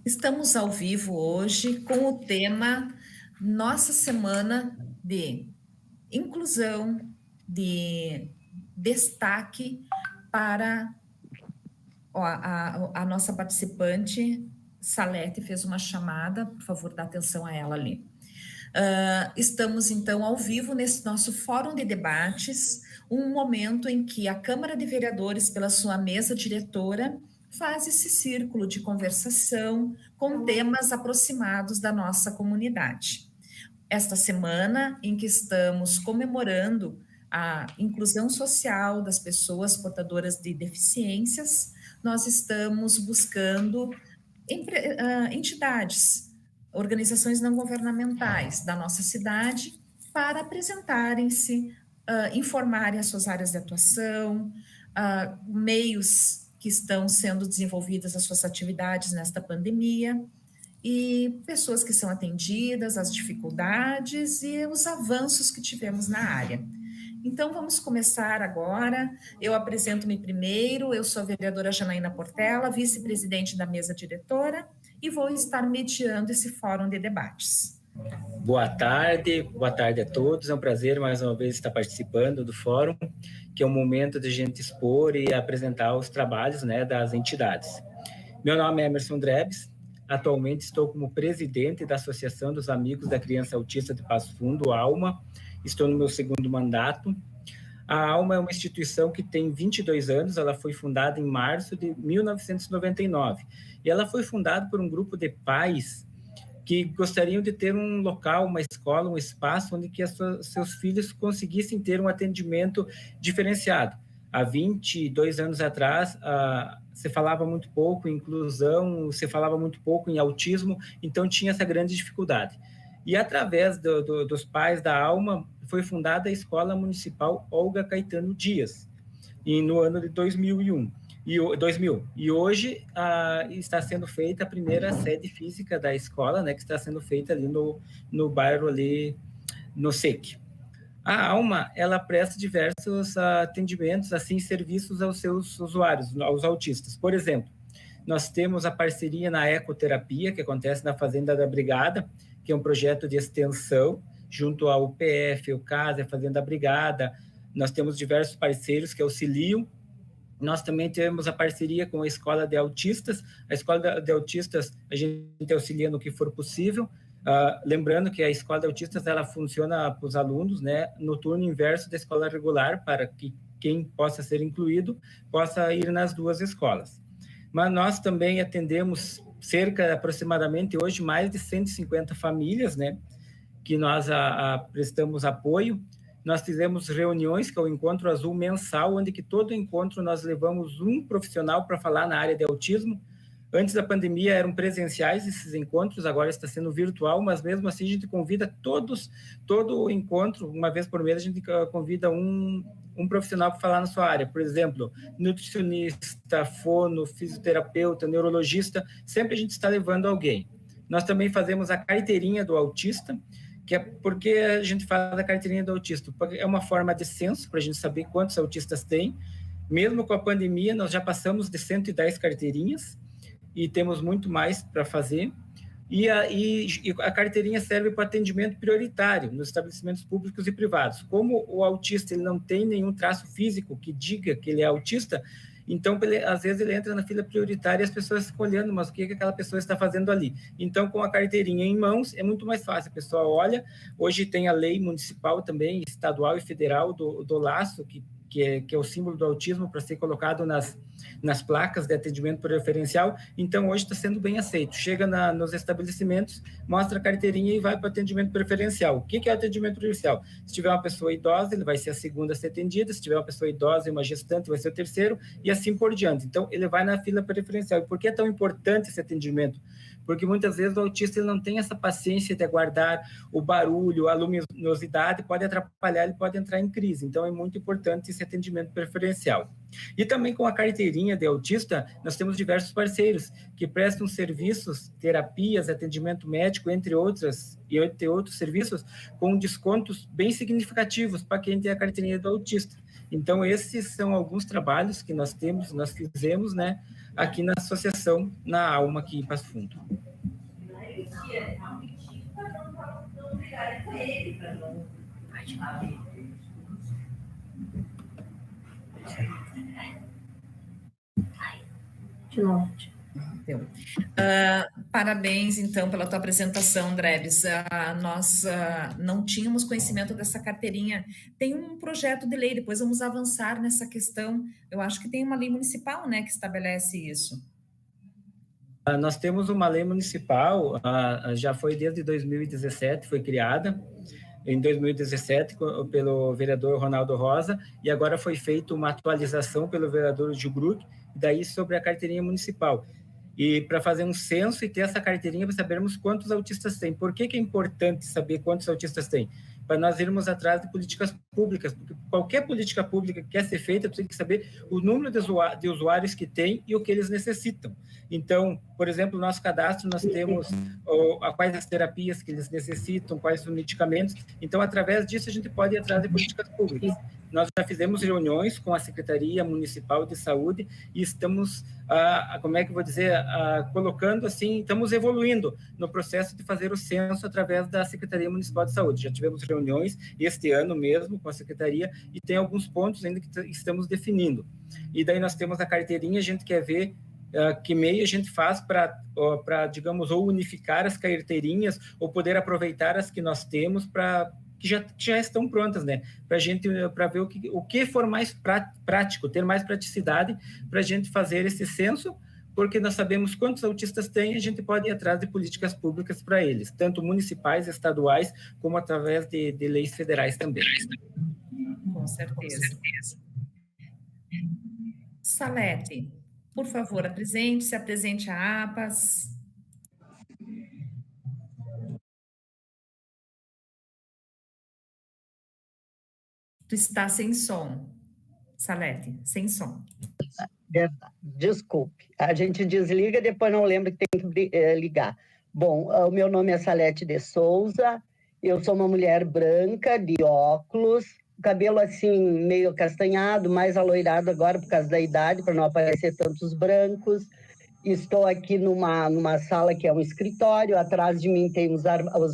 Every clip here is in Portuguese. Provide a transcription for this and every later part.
Estamos ao vivo hoje com o tema Nossa Semana de Inclusão, de destaque para a nossa participante, Salete, fez uma chamada, por favor, dá atenção a ela ali. Estamos, então, ao vivo nesse nosso fórum de debates, um momento em que a Câmara de Vereadores, pela sua mesa diretora, faz esse círculo de conversação com temas aproximados da nossa comunidade. Esta semana, em que estamos comemorando a inclusão social das pessoas portadoras de deficiências, nós estamos buscando entidades, organizações não governamentais da nossa cidade para apresentarem-se, informarem as suas áreas de atuação, meios que estão sendo desenvolvidas as suas atividades nesta pandemia, e pessoas que são atendidas, as dificuldades e os avanços que tivemos na área. Então, vamos começar agora. Eu apresento-me primeiro. Eu sou a vereadora Janaína Portela, vice-presidente da mesa diretora, e vou estar mediando esse fórum de debates. Boa tarde a todos. É um prazer mais uma vez estar participando do fórum, que é um momento de a gente expor e apresentar os trabalhos, né, das entidades. Meu nome é Emerson Drebes. Atualmente estou como presidente da Associação dos Amigos da Criança Autista de Passo Fundo, ALMA. Estou no meu segundo mandato. A ALMA é uma instituição que tem 22 anos, ela foi fundada em março de 1999. E ela foi fundada por um grupo de pais que gostariam de ter um local, uma escola, um espaço onde que seus filhos conseguissem ter um atendimento diferenciado. Há 22 anos atrás, se falava muito pouco em inclusão, se falava muito pouco em autismo, então tinha essa grande dificuldade. E através dos pais da ALMA, foi fundada a Escola Municipal Olga Caetano Dias, no ano de 2000. E hoje está sendo feita a primeira sede física da escola, né, que está sendo feita ali no bairro, ali no SEC. A ALMA, ela presta diversos atendimentos, assim, serviços aos seus usuários, aos autistas. Por exemplo, nós temos a parceria na ecoterapia, que acontece na Fazenda da Brigada, que é um projeto de extensão, junto ao UPF, o CAS, a Fazenda da Brigada. Nós temos diversos parceiros que auxiliam. Nós também temos a parceria com a Escola de Autistas. A Escola de Autistas, a gente auxilia no que for possível. Lembrando que a Escola de Autistas, ela funciona para os alunos, né, no turno inverso da escola regular, para que quem possa ser incluído possa ir nas duas escolas. Mas nós também atendemos aproximadamente hoje, mais de 150 famílias, né, que nós prestamos apoio. Nós fizemos reuniões, que é o Encontro Azul mensal, onde que todo encontro nós levamos um profissional para falar na área de autismo. Antes da pandemia eram presenciais esses encontros, agora está sendo virtual, mas mesmo assim a gente convida todo encontro, uma vez por mês a gente convida um profissional para falar na sua área. Por exemplo, nutricionista, fono, fisioterapeuta, neurologista, sempre a gente está levando alguém. Nós também fazemos a carteirinha do autista, que é porque a gente faz a carteirinha do autista. É uma forma de censo para a gente saber quantos autistas tem. Mesmo com a pandemia, nós já passamos de 110 carteirinhas e temos muito mais para fazer. E a carteirinha serve para atendimento prioritário nos estabelecimentos públicos e privados. Como o autista ele não tem nenhum traço físico que diga que ele é autista, então, às vezes, ele entra na fila prioritária e as pessoas ficam olhando, mas o que aquela pessoa está fazendo ali? Então, com a carteirinha em mãos, é muito mais fácil. A pessoa olha, hoje tem a lei municipal também, estadual e federal do laço, que é o símbolo do autismo, para ser colocado nas placas de atendimento preferencial. Então, hoje está sendo bem aceito. Chega nos estabelecimentos, mostra a carteirinha e vai para o atendimento preferencial. O que é o atendimento preferencial? Se tiver uma pessoa idosa, ele vai ser a segunda a ser atendida. Se tiver uma pessoa idosa e uma gestante, vai ser o terceiro, e assim por diante. Então, ele vai na fila preferencial. E por que é tão importante esse atendimento? Porque muitas vezes o autista ele não tem essa paciência de aguardar o barulho, a luminosidade, pode atrapalhar, ele pode entrar em crise. Então, é muito importante esse atendimento preferencial. E também com a carteirinha de autista, nós temos diversos parceiros que prestam serviços, terapias, atendimento médico, entre outros serviços, com descontos bem significativos para quem tem a carteirinha do autista. Então, esses são alguns trabalhos que nós fizemos, né, aqui na associação, na Alma, aqui em Passo Fundo. De novo. Parabéns, então, pela tua apresentação, Drebs. Nós não tínhamos conhecimento dessa carteirinha. Tem um projeto de lei, depois vamos avançar nessa questão. Eu acho que tem uma lei municipal, né, que estabelece isso. Nós temos uma lei municipal, já foi desde 2017, foi criada em 2017 pelo vereador Ronaldo Rosa, e agora foi feita uma atualização pelo vereador Gil Bruck, daí sobre a carteirinha municipal. E para fazer um censo e ter essa carteirinha para sabermos quantos autistas tem. Por que é importante saber quantos autistas tem? Para nós irmos atrás de políticas públicas, porque qualquer política pública que quer ser feita, tem que saber o número de usuários que tem e o que eles necessitam. Então, por exemplo, no nosso cadastro, nós temos quais as terapias que eles necessitam, quais os medicamentos. Então, através disso, a gente pode ir atrás de políticas públicas. Nós já fizemos reuniões com a Secretaria Municipal de Saúde e estamos, como é que eu vou dizer, colocando assim, estamos evoluindo no processo de fazer o censo através da Secretaria Municipal de Saúde. Já tivemos reuniões este ano mesmo com a Secretaria e tem alguns pontos ainda que estamos definindo. E daí nós temos a carteirinha, a gente quer ver que meio a gente faz para, digamos, ou unificar as carteirinhas ou poder aproveitar as que nós temos para que já estão prontas, né? Para ver o que for mais prático, ter mais praticidade para a gente fazer esse censo, porque nós sabemos quantos autistas tem e a gente pode ir atrás de políticas públicas para eles, tanto municipais, estaduais, como através de leis federais também. Com certeza. Salete, por favor, se apresente a APAS. Tu está sem som, Salete, sem som. Desculpe, a gente desliga, depois não lembra que tem que ligar. Bom, o meu nome é Salete de Souza, eu sou uma mulher branca, de óculos, cabelo assim, meio acastanhado, mais aloirado agora por causa da idade, para não aparecer tantos brancos. Estou aqui numa sala que é um escritório, atrás de mim tem os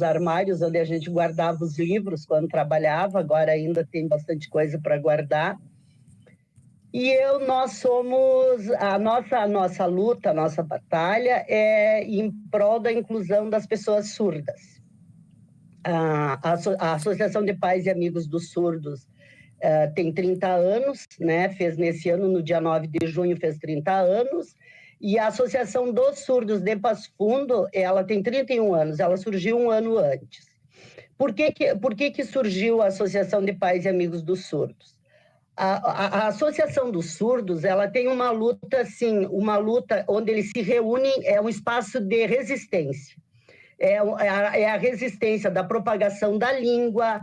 armários onde a gente guardava os livros quando trabalhava, agora ainda tem bastante coisa para guardar. E nós somos, a nossa luta, a nossa batalha é em prol da inclusão das pessoas surdas. A Associação de Pais e Amigos dos Surdos tem 30 anos, né? Fez nesse ano, no dia 9 de junho, fez 30 anos, e a Associação dos Surdos de Passo Fundo, ela tem 31 anos, ela surgiu um ano antes. Por que surgiu a Associação de Pais e Amigos dos Surdos? A Associação dos Surdos, ela tem uma luta, assim, uma luta onde eles se reúnem, é um espaço de resistência. É a resistência da propagação da língua,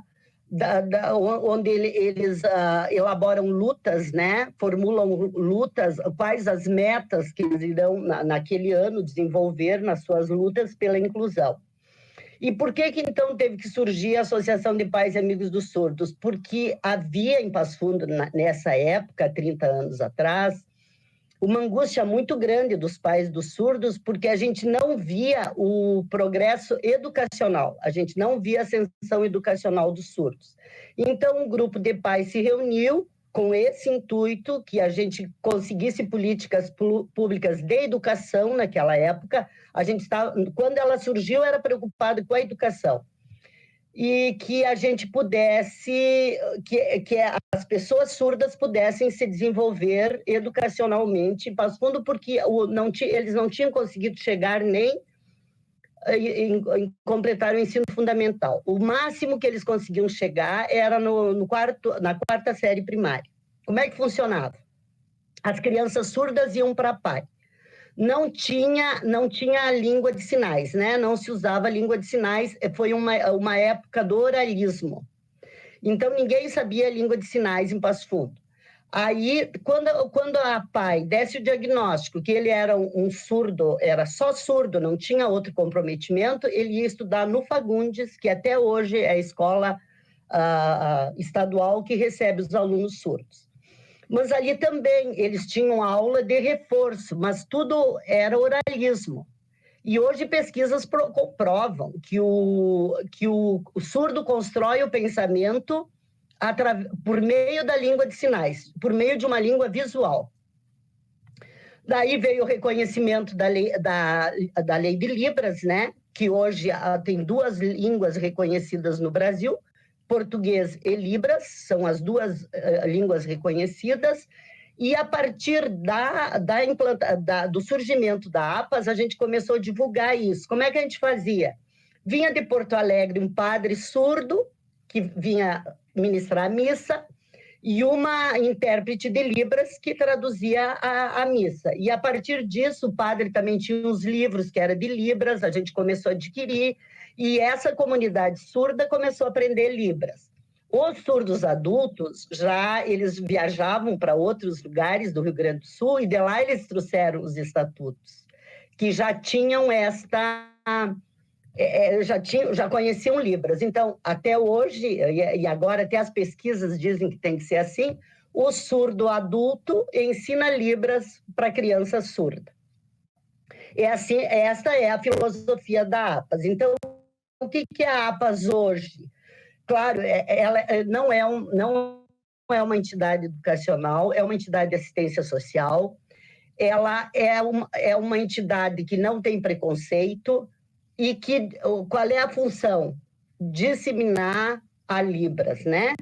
onde eles elaboram lutas, né? Formulam lutas, quais as metas que eles irão, naquele ano, desenvolver nas suas lutas pela inclusão. E por que então teve que surgir a Associação de Pais e Amigos dos Surdos? Porque havia em Passo Fundo, nessa época, 30 anos atrás, uma angústia muito grande dos pais dos surdos, porque a gente não via o progresso educacional, a gente não via a ascensão educacional dos surdos. Então, um grupo de pais se reuniu com esse intuito, que a gente conseguisse políticas públicas de educação naquela época. A gente estava, quando ela surgiu, era preocupado com a educação. E que a gente pudesse, que as pessoas surdas pudessem se desenvolver educacionalmente em Passo Fundo, porque eles não tinham conseguido chegar nem em completar o ensino fundamental. O máximo que eles conseguiam chegar era na quarta série primária. Como é que funcionava? As crianças surdas iam para a PAI. Não tinha a língua de sinais, né? Não se usava a língua de sinais, foi uma época do oralismo. Então, ninguém sabia a língua de sinais em Passo Fundo. Aí, quando a PAI desse o diagnóstico que ele era um surdo, era só surdo, não tinha outro comprometimento, ele ia estudar no Fagundes, que até hoje é a escola estadual que recebe os alunos surdos. Mas ali também eles tinham aula de reforço, mas tudo era oralismo. E hoje pesquisas comprovam que o surdo constrói o pensamento por meio da língua de sinais, por meio de uma língua visual. Daí veio o reconhecimento da lei de Libras, né? Que hoje tem 2 línguas reconhecidas no Brasil, português e Libras, são as 2 línguas reconhecidas, e a partir do surgimento da APAS, a gente começou a divulgar isso. Como é que a gente fazia? Vinha de Porto Alegre um padre surdo, que vinha ministrar a missa, e uma intérprete de Libras que traduzia a missa. E a partir disso, o padre também tinha uns livros que era de Libras, a gente começou a adquirir, e essa comunidade surda começou a aprender Libras. Os surdos adultos, eles viajavam para outros lugares do Rio Grande do Sul, e de lá eles trouxeram os estatutos, que já tinham já conheciam Libras. Então, até hoje, e agora até as pesquisas dizem que tem que ser assim, o surdo adulto ensina Libras para criança surda. Esta é a filosofia da APAS. Então, o que é a APAS hoje? Claro, ela não é uma entidade educacional, é uma entidade de assistência social, ela é uma entidade que não tem preconceito, e qual é a função? Disseminar a Libras, né?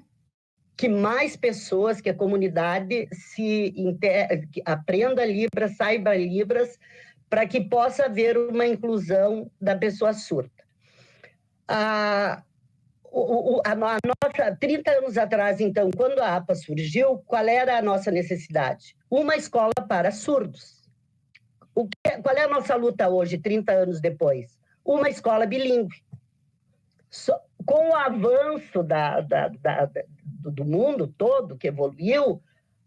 Que mais pessoas, que a comunidade aprenda Libras, saiba Libras, para que possa haver uma inclusão da pessoa surda. A nossa, 30 anos atrás, então, quando a APA surgiu, qual era a nossa necessidade? Uma escola para surdos. Qual é a nossa luta hoje, 30 anos depois? Uma escola bilíngue. Com o avanço do mundo todo, que evoluiu,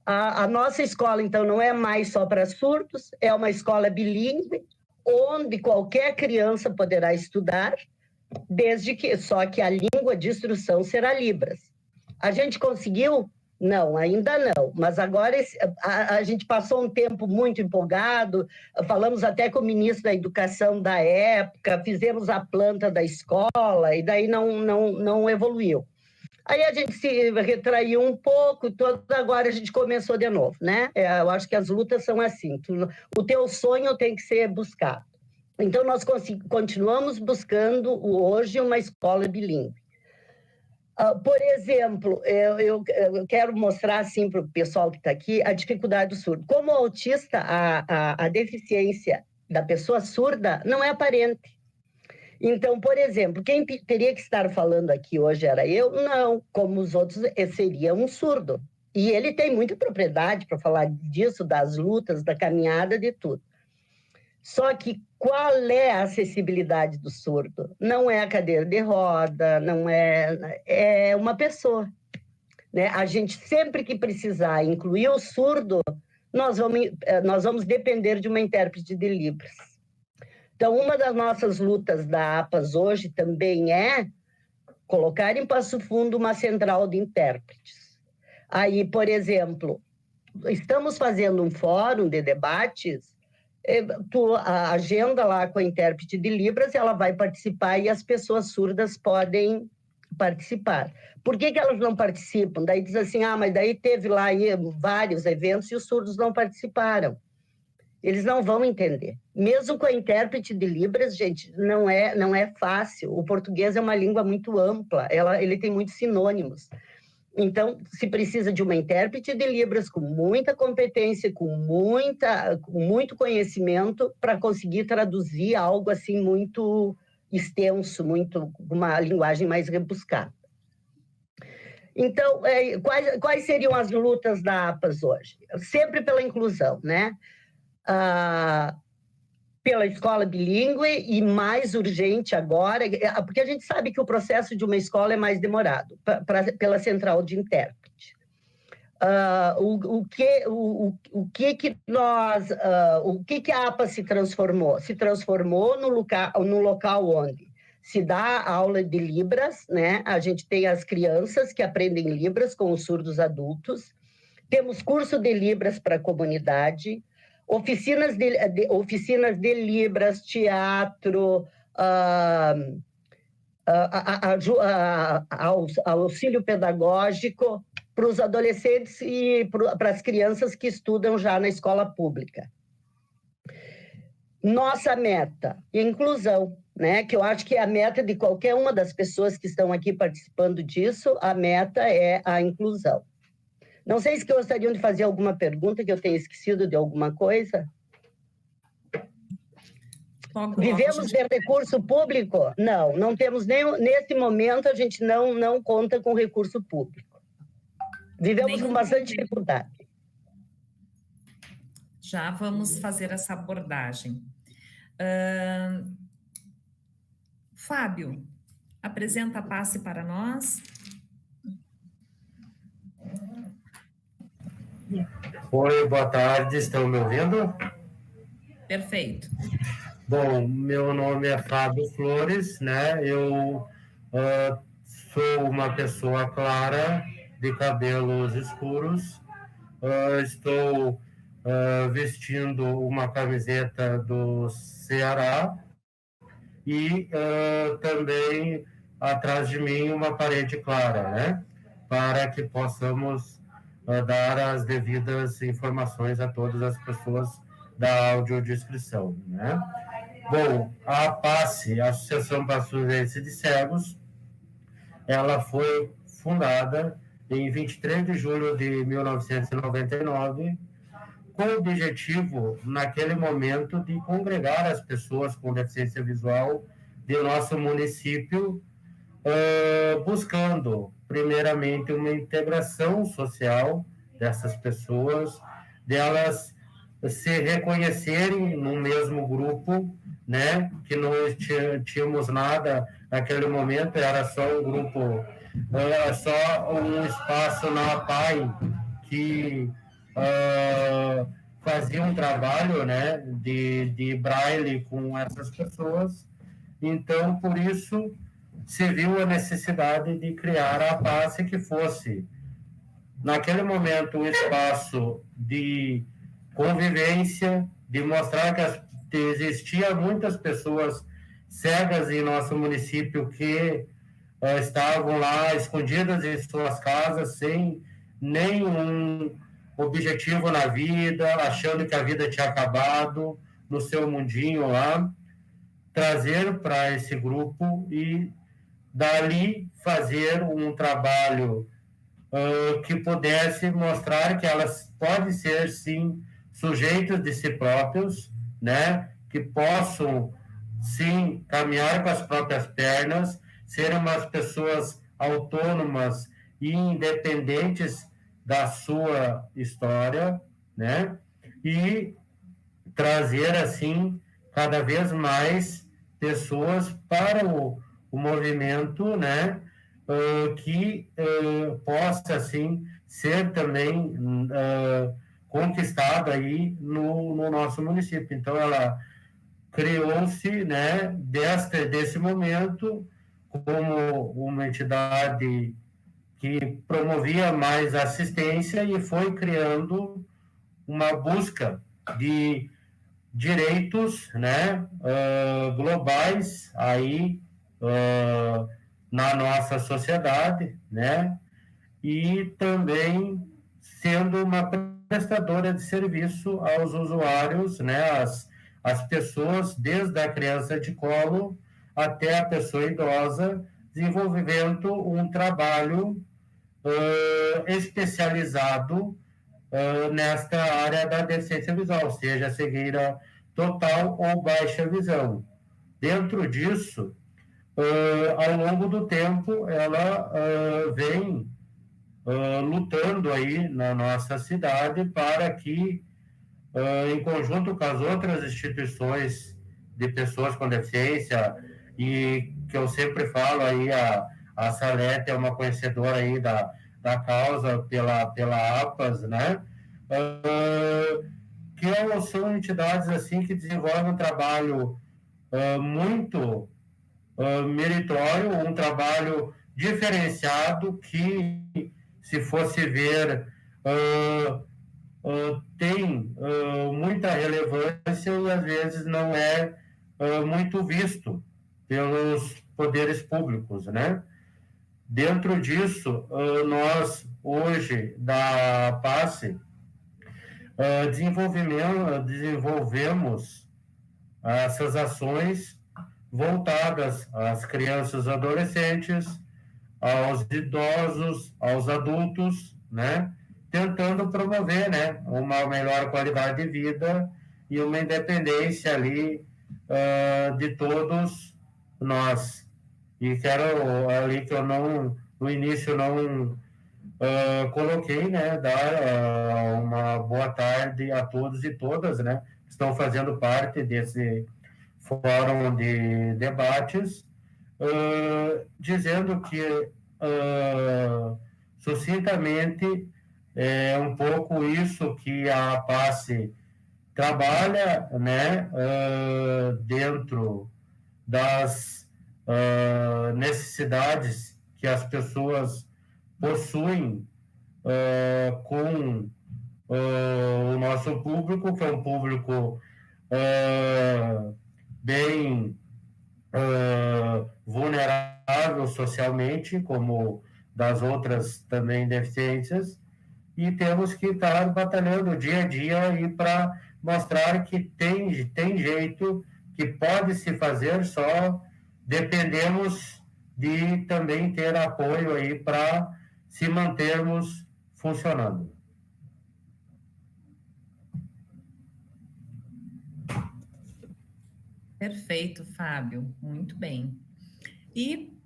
a nossa escola, então, não é mais só para surdos, é uma escola bilíngue, onde qualquer criança poderá estudar, só que a língua de instrução será Libras. A gente conseguiu? Não, ainda não, mas agora a gente passou um tempo muito empolgado, falamos até com o ministro da Educação da época, fizemos a planta da escola, e daí não evoluiu. Aí a gente se retraiu um pouco, agora a gente começou de novo, né? Eu acho que as lutas são assim, o teu sonho tem que ser buscado. Então, nós continuamos buscando hoje uma escola bilíngue. Por exemplo, eu quero mostrar assim, para o pessoal que está aqui a dificuldade do surdo. Como autista, a deficiência da pessoa surda não é aparente. Então, por exemplo, quem teria que estar falando aqui hoje era eu? Não, como os outros, seria um surdo. E ele tem muita propriedade para falar disso, das lutas, da caminhada, de tudo. Só que qual é a acessibilidade do surdo? Não é a cadeira de roda, não é uma pessoa. Né? A gente, sempre que precisar incluir o surdo, nós vamos depender de uma intérprete de Libras. Então, uma das nossas lutas da APAS hoje também é colocar em Passo Fundo uma central de intérpretes. Aí, por exemplo, estamos fazendo um fórum de debates, a agenda lá com a intérprete de Libras, ela vai participar e as pessoas surdas podem participar. Por que elas não participam? Daí diz assim, mas daí teve lá vários eventos e os surdos não participaram. Eles não vão entender. Mesmo com a intérprete de Libras, gente, não é fácil. O português é uma língua muito ampla, ele tem muitos sinônimos. Então, se precisa de uma intérprete de Libras com muita competência, com muito conhecimento, para conseguir traduzir algo assim muito extenso, uma linguagem mais rebuscada. Então, quais seriam as lutas da APAS hoje? Sempre pela inclusão, né? Pela escola bilíngue e mais urgente agora, porque a gente sabe que o processo de uma escola é mais demorado, pela central de intérprete. O que a APA se transformou? Se transformou no local onde se dá aula de Libras, né? A gente tem as crianças que aprendem Libras com os surdos adultos, Temos curso de Libras para a comunidade, oficinas de Libras, teatro, auxílio pedagógico para os adolescentes e para as crianças que estudam já na escola pública. Nossa meta, inclusão, né? Que eu acho que é a meta de qualquer uma das pessoas que estão aqui participando disso, a meta é a inclusão. Não sei se gostariam de fazer alguma pergunta, que eu tenha esquecido de alguma coisa. Vivemos de recurso público? Não, não temos nesse momento a gente não conta com recurso público. Vivemos com bastante dificuldade. Já vamos fazer essa abordagem. Fábio, apresenta a PASSE para nós. Oi, boa tarde, estão me ouvindo? Perfeito. Bom, meu nome é Fábio Flores, né? Eu sou uma pessoa clara, de cabelos escuros. Estou vestindo uma camiseta do Ceará e também atrás de mim uma parede clara, né? Para que possamos dar as devidas informações a todas as pessoas da audiodescrição, né? Bom, a PASSE, a Associação Passo-Fundo de Cegos, ela foi fundada em 23 de julho de 1999, com o objetivo, naquele momento, de congregar as pessoas com deficiência visual do nosso município, buscando, primeiramente, uma integração social dessas pessoas, delas se reconhecerem no mesmo grupo, né? Que não tínhamos nada naquele momento, era só um grupo, era só um espaço na APAI que fazia um trabalho, né, de braille com essas pessoas. Então, por isso, se viu a necessidade de criar a PASSE, que fosse, naquele momento, um espaço de convivência, de mostrar que existia muitas pessoas cegas em nosso município que estavam lá escondidas em suas casas, sem nenhum objetivo na vida, achando que a vida tinha acabado, no seu mundinho lá, trazer para esse grupo e dali fazer um trabalho que pudesse mostrar que elas podem ser, sim, sujeitos de si próprios, né? Que possam, sim, caminhar com as próprias pernas, serem umas pessoas autônomas e independentes da sua história, né? E trazer, assim, cada vez mais pessoas para o movimento, né? Que possa, assim, ser também conquistada aí no nosso município. Então, ela criou-se, né, desse momento, como uma entidade que promovia mais assistência e foi criando uma busca de direitos, né, globais aí na nossa sociedade, né, e também sendo uma prestadora de serviço aos usuários, né, as pessoas, desde a criança de colo até a pessoa idosa, desenvolvendo um trabalho especializado nesta área da deficiência visual, seja cegueira total ou baixa visão. Dentro disso, ao longo do tempo, ela vem lutando aí na nossa cidade para que, em conjunto com as outras instituições de pessoas com deficiência, e que eu sempre falo aí, a Salete é uma conhecedora aí da causa pela APAS, né? Que são entidades assim que desenvolvem um trabalho muito meritório, um trabalho diferenciado que, se fosse ver tem muita relevância e às vezes não é muito visto pelos poderes públicos, né? Dentro disso, nós hoje da PASSE desenvolvemos essas ações voltadas às crianças e adolescentes, aos idosos, aos adultos, né? Tentando promover, né, uma melhor qualidade de vida e uma independência ali de todos nós. E quero ali que eu não, no início não coloquei, né, dar uma boa tarde a todos e todas, né, que estão fazendo parte desse fórum de debates, dizendo que sucintamente é um pouco isso que a PASSE trabalha, né, dentro das necessidades que as pessoas possuem com o nosso público, que é um público bem vulnerável socialmente, como das outras também deficiências, e temos que estar batalhando dia a dia aí para mostrar que tem jeito, que pode se fazer, só dependemos de também ter apoio aí para se mantermos funcionando. Perfeito, Fábio, muito bem. E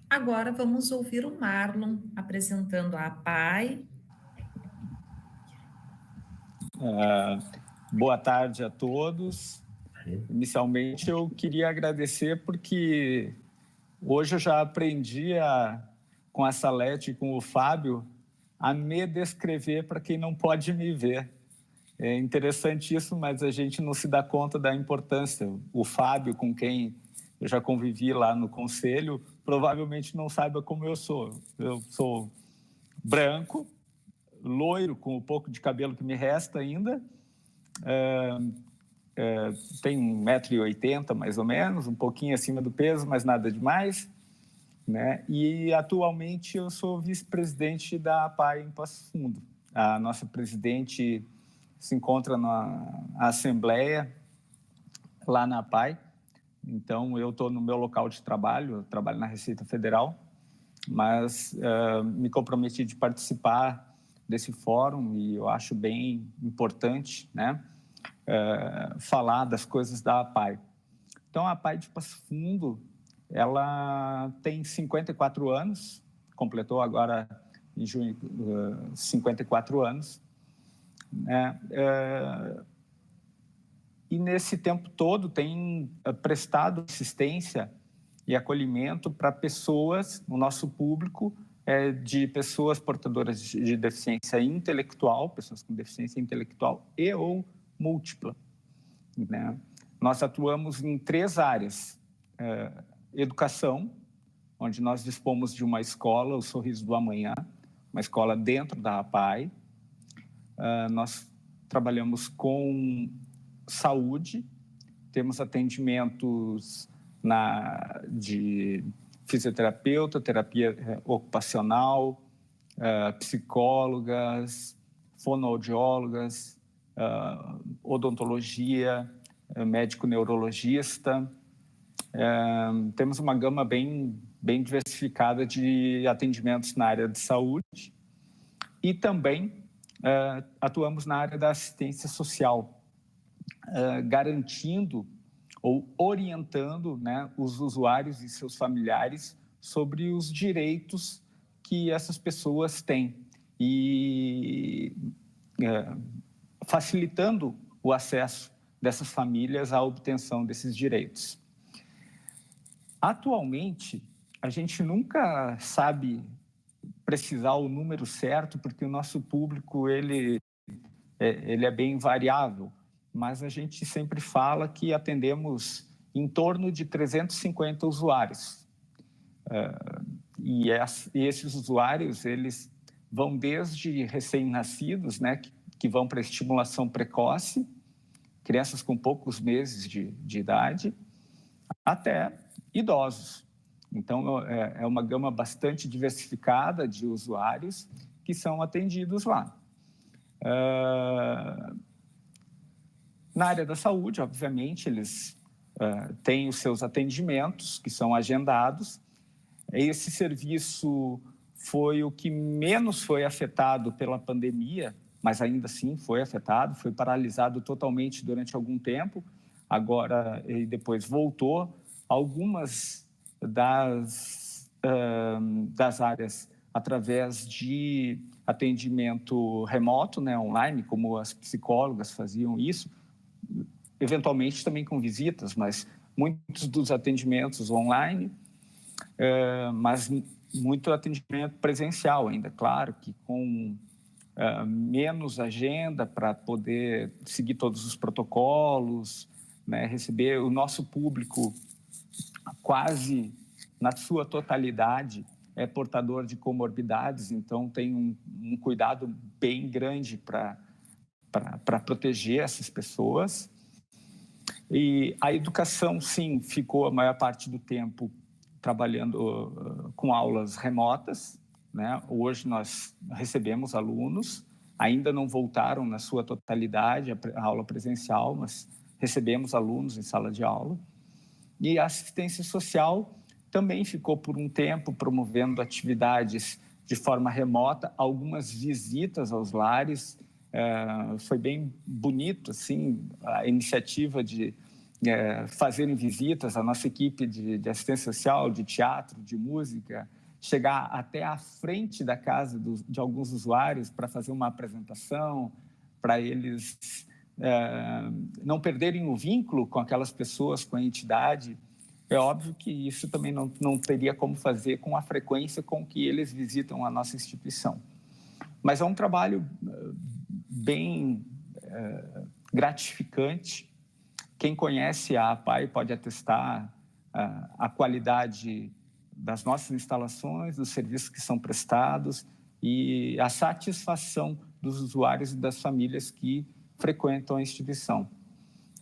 agora vamos ouvir o Marlon apresentando a APAI. Boa tarde a todos. Inicialmente, eu queria agradecer porque hoje eu já aprendi com a Salete e com o Fábio a me descrever para quem não pode me ver. É interessante isso, mas a gente não se dá conta da importância. O Fábio, com quem eu já convivi lá no conselho, provavelmente não saiba como eu sou. Eu sou branco, loiro, com o pouco de cabelo que me resta ainda, tenho 1,80 m mais ou menos, um pouquinho acima do peso, mas nada demais, né? E atualmente eu sou vice-presidente da APAI em Passo Fundo. A nossa presidente se encontra na Assembleia, lá na APAI, então eu estou no meu local de trabalho, eu trabalho na Receita Federal, mas me comprometi de participar desse fórum e eu acho bem importante, né, falar das coisas da APAI. Então, a APAI de Passo Fundo, ela tem 54 anos, completou agora em junho 54 anos, né? E nesse tempo todo tem prestado assistência e acolhimento para pessoas, o nosso público, de pessoas portadoras de deficiência intelectual, pessoas com deficiência intelectual e ou múltipla, né? Nós atuamos em 3 áreas. Educação, onde nós dispomos de uma escola, o Sorriso do Amanhã, uma escola dentro da APAI. Nós trabalhamos com saúde, temos atendimentos de fisioterapeuta, terapia ocupacional, psicólogas, fonoaudiólogas, odontologia, médico neurologista. Temos uma gama bem diversificada de atendimentos na área de saúde e também atuamos na área da assistência social, garantindo ou orientando, né, os usuários e seus familiares sobre os direitos que essas pessoas têm e facilitando o acesso dessas famílias à obtenção desses direitos. Atualmente, a gente nunca sabe precisar o número certo, porque o nosso público ele é bem variável, mas a gente sempre fala que atendemos em torno de 350 usuários. E esses usuários, eles vão desde recém-nascidos, né, que vão para estimulação precoce, crianças com poucos meses de idade, até idosos. Então, é uma gama bastante diversificada de usuários que são atendidos lá. Na área da saúde, obviamente, eles têm os seus atendimentos, que são agendados. Esse serviço foi o que menos foi afetado pela pandemia, mas ainda assim foi afetado, foi paralisado totalmente durante algum tempo. Agora, e depois voltou. Algumas das áreas através de atendimento remoto, né, online, como as psicólogas faziam isso, eventualmente também com visitas, mas muitos dos atendimentos online, mas muito atendimento presencial ainda, claro, que com menos agenda para poder seguir todos os protocolos, né, receber o nosso público quase na sua totalidade é portador de comorbidades, então tem um cuidado bem grande para proteger essas pessoas. E a educação, sim, ficou a maior parte do tempo trabalhando com aulas remotas, né? Hoje nós recebemos alunos, ainda não voltaram na sua totalidade a aula presencial, mas recebemos alunos em sala de aula. E a assistência social também ficou por um tempo promovendo atividades de forma remota, algumas visitas aos lares. Foi bem bonito, assim, a iniciativa de fazerem visitas. A nossa equipe de assistência social, de teatro, de música, chegar até à frente da casa de alguns usuários para fazer uma apresentação, para eles não perderem o vínculo com aquelas pessoas, com a entidade. É óbvio que isso também não teria como fazer com a frequência com que eles visitam a nossa instituição. Mas é um trabalho bem gratificante. Quem conhece a APAE pode atestar a qualidade das nossas instalações, dos serviços que são prestados e a satisfação dos usuários e das famílias que frequentam a instituição.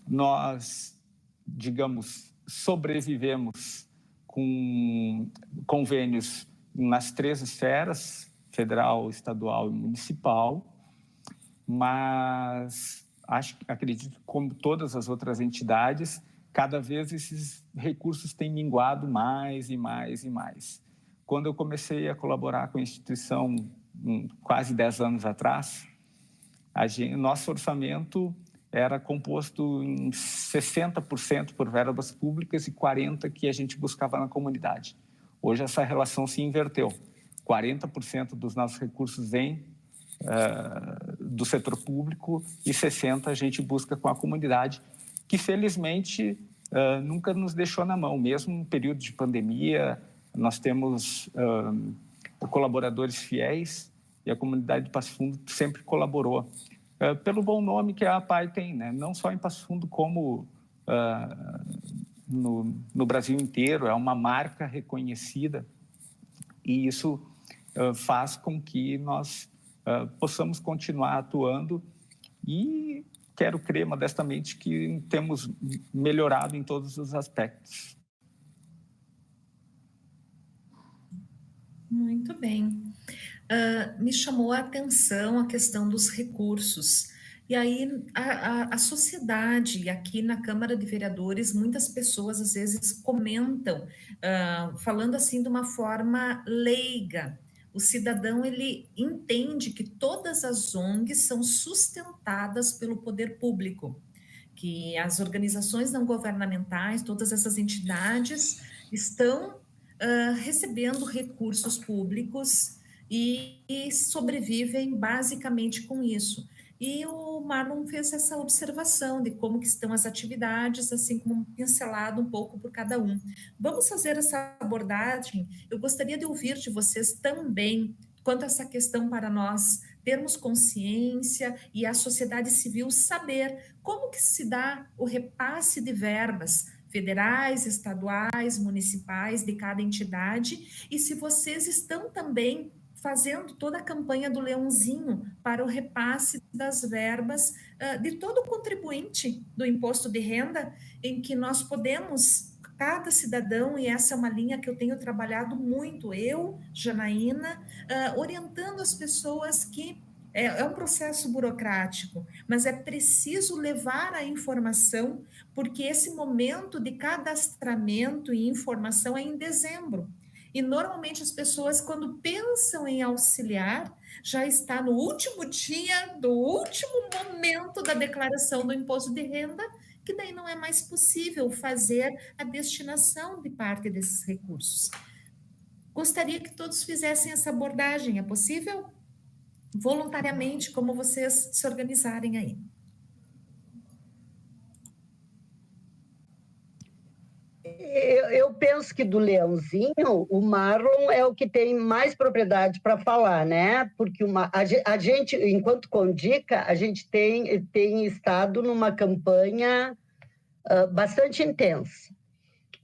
Nós, digamos, sobrevivemos com convênios nas 3 esferas, federal, estadual e municipal, mas acredito que, como todas as outras entidades, cada vez esses recursos têm minguado mais e mais e mais. Quando eu comecei a colaborar com a instituição, quase 10 anos atrás, nosso orçamento era composto em 60% por verbas públicas e 40% que a gente buscava na comunidade. Hoje essa relação se inverteu. 40% dos nossos recursos vem do setor público e 60% a gente busca com a comunidade, que felizmente nunca nos deixou na mão. Mesmo no período de pandemia, nós temos colaboradores fiéis e a comunidade de Passo Fundo sempre colaborou. Pelo bom nome que a APAE tem, né? Não só em Passo Fundo, como no Brasil inteiro, é uma marca reconhecida e isso faz com que nós possamos continuar atuando e quero crer modestamente que temos melhorado em todos os aspectos. Muito bem. Me chamou a atenção a questão dos recursos. E aí, a sociedade, aqui na Câmara de Vereadores, muitas pessoas às vezes comentam, falando assim de uma forma leiga. O cidadão, ele entende que todas as ONGs são sustentadas pelo poder público, que as organizações não governamentais, todas essas entidades estão recebendo recursos públicos e sobrevivem basicamente com isso. E o Marlon fez essa observação de como que estão as atividades, assim como pincelado um pouco por cada um. Vamos fazer essa abordagem. Eu gostaria de ouvir de vocês também quanto a essa questão para nós termos consciência e a sociedade civil saber como que se dá o repasse de verbas federais, estaduais, municipais de cada entidade, e se vocês estão também fazendo toda a campanha do Leãozinho para o repasse das verbas de todo o contribuinte do imposto de renda, em que nós podemos, cada cidadão, e essa é uma linha que eu tenho trabalhado muito, eu, Janaína, orientando as pessoas que é um processo burocrático, mas é preciso levar a informação, porque esse momento de cadastramento e informação é em dezembro. E normalmente as pessoas, quando pensam em auxiliar, já está no último dia do último momento da declaração do imposto de renda, que daí não é mais possível fazer a destinação de parte desses recursos. Gostaria que todos fizessem essa abordagem, é possível? Voluntariamente, como vocês se organizarem aí. Eu penso que do Leãozinho, o Marlon é o que tem mais propriedade para falar, né? Porque a gente, enquanto Condica, a gente tem estado numa campanha bastante intensa.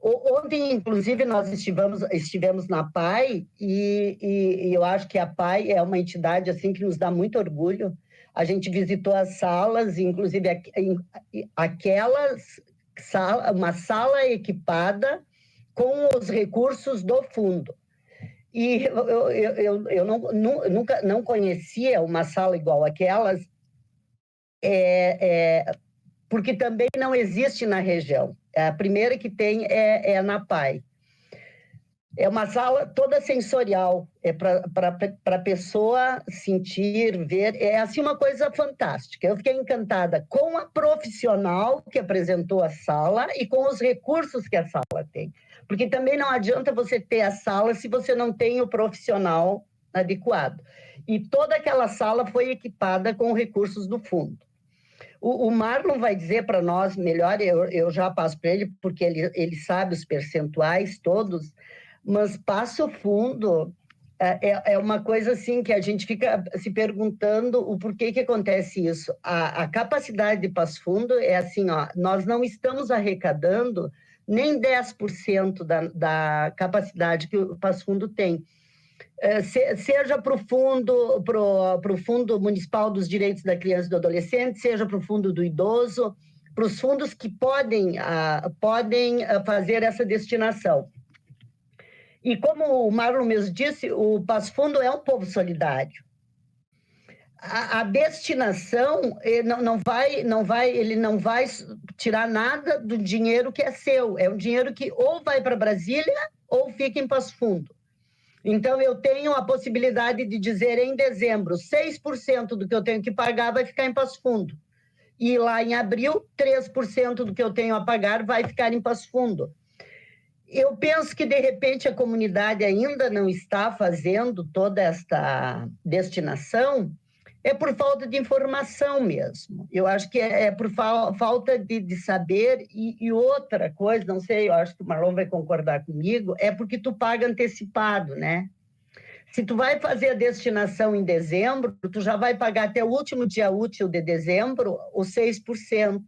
Ontem, inclusive, nós estivemos na PAI e eu acho que a PAI é uma entidade assim que nos dá muito orgulho. A gente visitou as salas, inclusive uma sala equipada com os recursos do fundo. E eu nunca não conhecia uma sala igual àquelas, porque também não existe na região. A primeira que tem é na PAI. É uma sala toda sensorial, para a pessoa sentir, ver, é assim uma coisa fantástica. Eu fiquei encantada com a profissional que apresentou a sala e com os recursos que a sala tem. Porque também não adianta você ter a sala se você não tem o profissional adequado. E toda aquela sala foi equipada com recursos do fundo. O Marlon vai dizer para nós melhor, eu já passo para ele, porque ele sabe os percentuais todos, mas Passo Fundo é uma coisa assim que a gente fica se perguntando o porquê que acontece isso. A capacidade de Passo Fundo é assim, ó, nós não estamos arrecadando nem 10% da capacidade que o Passo Fundo tem. Seja para o Fundo Municipal dos Direitos da Criança e do Adolescente, seja para o Fundo do Idoso, para os fundos que podem fazer essa destinação. E como o Marlon mesmo disse, o Passo Fundo é um povo solidário. A destinação, ele não vai tirar nada do dinheiro que é seu. É um dinheiro que ou vai para Brasília ou fica em Passo Fundo. Então, eu tenho a possibilidade de dizer em dezembro, 6% do que eu tenho que pagar vai ficar em Passo Fundo. E lá em abril, 3% do que eu tenho a pagar vai ficar em Passo Fundo. Eu penso que, de repente, a comunidade ainda não está fazendo toda esta destinação, é por falta de informação mesmo. Eu acho que é por falta de saber. E outra coisa, não sei, eu acho que o Marlon vai concordar comigo, é porque tu paga antecipado, né? Se tu vai fazer a destinação em dezembro, tu já vai pagar até o último dia útil de dezembro os 6%.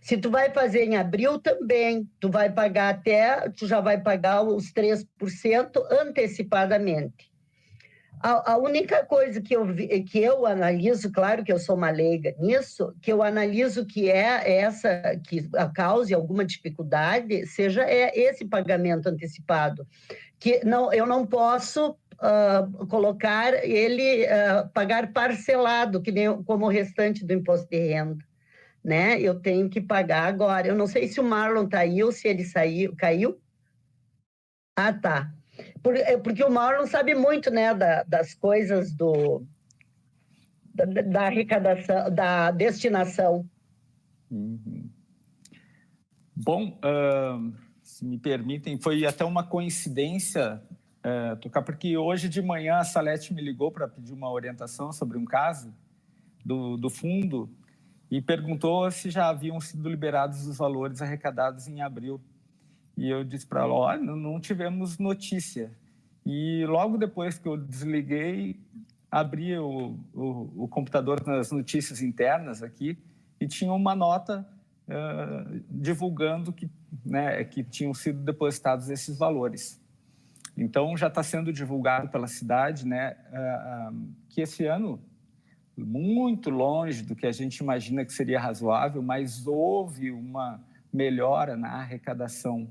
Se tu vai fazer em abril também, tu já vai pagar os 3% antecipadamente. A única coisa que eu analiso, claro que eu sou uma leiga nisso, que eu analiso que que a cause alguma dificuldade seja esse pagamento antecipado, que eu não posso colocar ele pagar parcelado, como o restante do imposto de renda, né? Eu tenho que pagar agora. Eu não sei se o Marlon está aí ou se ele caiu. Ah, tá. Porque o Marlon sabe muito, né, das coisas da arrecadação, da destinação. Uhum. Bom, se me permitem, foi até uma coincidência tocar, porque hoje de manhã a Salete me ligou para pedir uma orientação sobre um caso do fundo e perguntou se já haviam sido liberados os valores arrecadados em abril. E eu disse para ela, olha, não tivemos notícia. E logo depois que eu desliguei, abri o computador nas notícias internas aqui e tinha uma nota divulgando que tinham sido depositados esses valores. Então, já está sendo divulgado pela cidade, né, que esse ano, muito longe do que a gente imagina que seria razoável, mas houve uma melhora na arrecadação.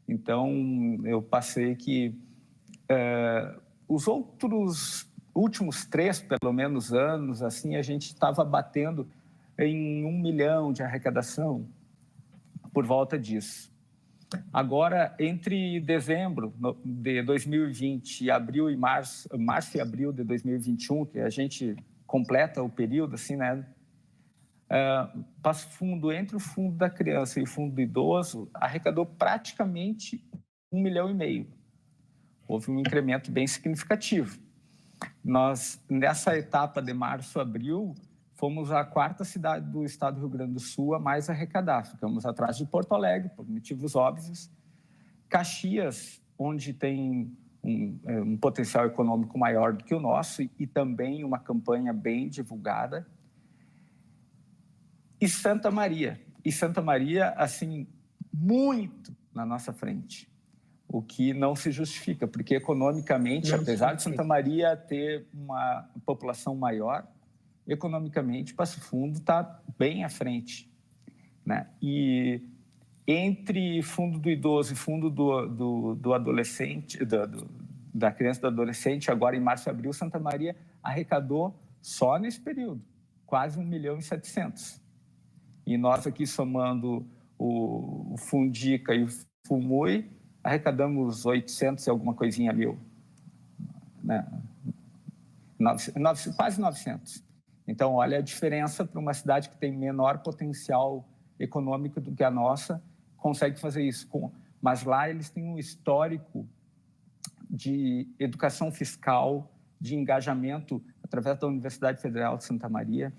Então, eu passei que os últimos 3, pelo menos, anos, assim, a gente estava batendo em 1 milhão de arrecadação, por volta disso. Agora, entre dezembro de 2020 e março e abril de 2021, que a gente completa o período, assim, né? Passo Fundo, entre o Fundo da Criança e o Fundo do Idoso, arrecadou praticamente 1,5 milhão. Houve um incremento bem significativo. Nós, nessa etapa de março a abril, fomos a 4ª cidade do estado do Rio Grande do Sul a mais arrecadar. Ficamos atrás de Porto Alegre, por motivos óbvios. Caxias, onde tem um potencial econômico maior do que o nosso e também uma campanha bem divulgada. E Santa Maria. E Santa Maria, assim, muito na nossa frente. O que não se justifica, porque economicamente, apesar de Santa Maria ter uma população maior, economicamente, Passo Fundo está bem à frente, né? E entre fundo do idoso e fundo do adolescente, da criança e do adolescente, agora em março e abril, Santa Maria arrecadou só nesse período quase 1,7 milhão. E nós aqui, somando o Fundica e o Fumui, arrecadamos 800 e alguma coisinha mil, né? Quase 900. Então, olha a diferença para uma cidade que tem menor potencial econômico do que a nossa, consegue fazer isso. Mas lá eles têm um histórico de educação fiscal, de engajamento, através da Universidade Federal de Santa Maria,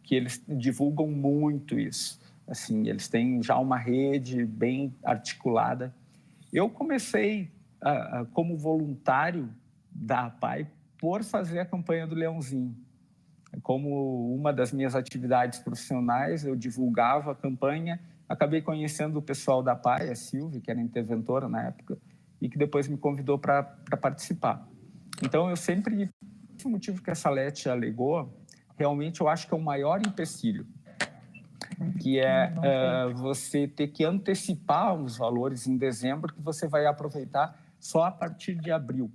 que eles divulgam muito isso. Assim, eles têm já uma rede bem articulada. Eu comecei como voluntário da APAI por fazer a campanha do Leãozinho. Como uma das minhas atividades profissionais, eu divulgava a campanha, acabei conhecendo o pessoal da APAI, a Silvia, que era interventora na época, e que depois me convidou para participar. Então, eu sempre, esse motivo que a Salete alegou, realmente eu acho que é o maior empecilho, que é você ter que antecipar os valores em dezembro, que você vai aproveitar só a partir de abril.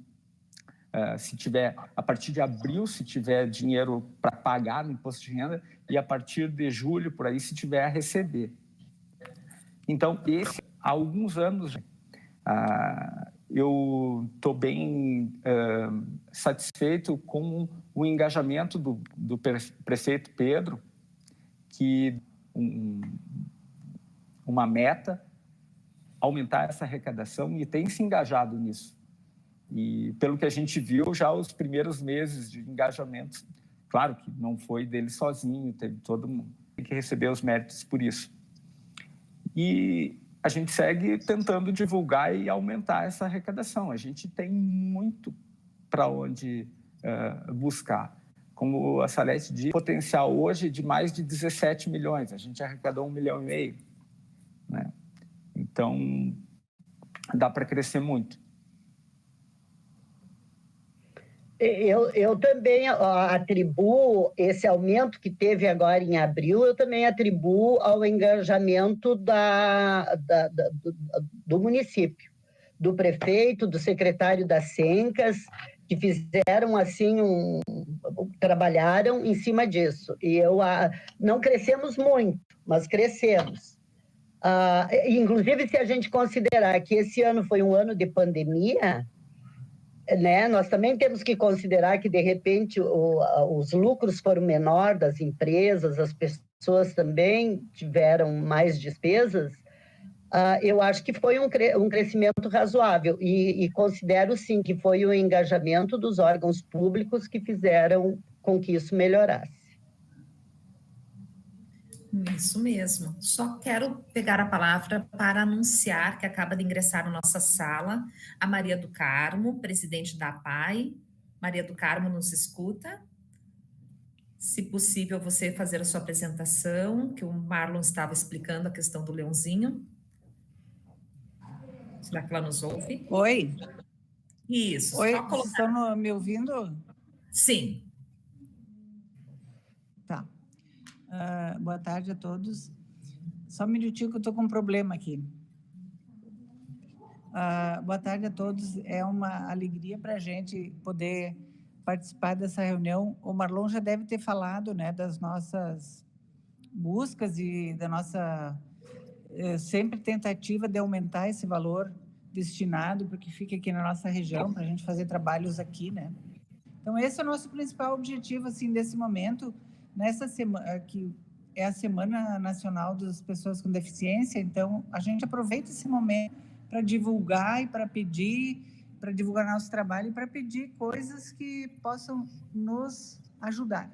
Se tiver, a partir de abril, se tiver dinheiro para pagar no imposto de renda, e a partir de julho, por aí, se tiver a receber. Então, há alguns anos, eu estou bem satisfeito com o engajamento do prefeito Pedro, que uma meta, aumentar essa arrecadação, e tem se engajado nisso. E, pelo que a gente viu, já os primeiros meses de engajamento, claro que não foi dele sozinho, teve todo mundo que receber os méritos por isso. E a gente segue tentando divulgar e aumentar essa arrecadação. A gente tem muito para onde buscar. Como a Salete diz, potencial hoje de mais de 17 milhões. A gente arrecadou 1,5 milhão, né? Então, dá para crescer muito. Eu também atribuo esse aumento que teve agora em abril, eu também atribuo ao engajamento do município, do prefeito, do secretário das Sencas, que fizeram assim, trabalharam em cima disso. E não crescemos muito, mas crescemos. Inclusive, se a gente considerar que esse ano foi um ano de pandemia, né, nós também temos que considerar que, de repente, os lucros foram menores das empresas, as pessoas também tiveram mais despesas. Eu acho que foi um crescimento razoável e considero, sim, que foi o engajamento dos órgãos públicos que fizeram com que isso melhorasse. Isso mesmo. Só quero pegar a palavra para anunciar que acaba de ingressar na nossa sala a Maria do Carmo, presidente da APAI. Maria do Carmo, nos escuta? Se possível, você fazer a sua apresentação, que o Marlon estava explicando a questão do Leãozinho. Será que ela nos ouve? Oi. Isso. Oi, só colocar... estão me ouvindo? Sim. Tá. Boa tarde a todos. Só um minutinho que eu estou com um problema aqui. Boa tarde a todos. É uma alegria para a gente poder participar dessa reunião. O Marlon já deve ter falado, né, das nossas buscas e da nossa sempre tentativa de aumentar esse valor destinado, porque fica aqui na nossa região, para a gente fazer trabalhos aqui, né? Então, esse é o nosso principal objetivo, assim, desse momento, nessa semana, que é a Semana Nacional das Pessoas com Deficiência. Então, a gente aproveita esse momento para divulgar e para divulgar nosso trabalho e para pedir coisas que possam nos ajudar.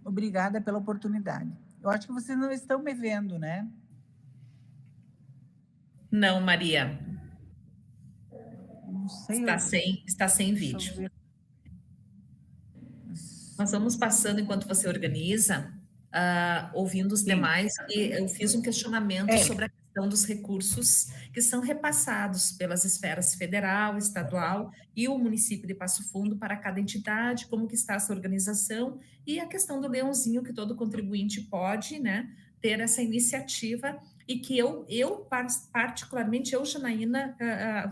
Obrigada pela oportunidade. Eu acho que vocês não estão me vendo, né? Não, Maria. Não sei. Está sem vídeo. Nós vamos passando enquanto você organiza, ouvindo os demais, e eu fiz um questionamento sobre a questão dos recursos que são repassados pelas esferas federal, estadual e o município de Passo Fundo para cada entidade, como que está essa organização, e a questão do leãozinho, que todo contribuinte pode, né, ter essa iniciativa, e que eu particularmente, Janaína,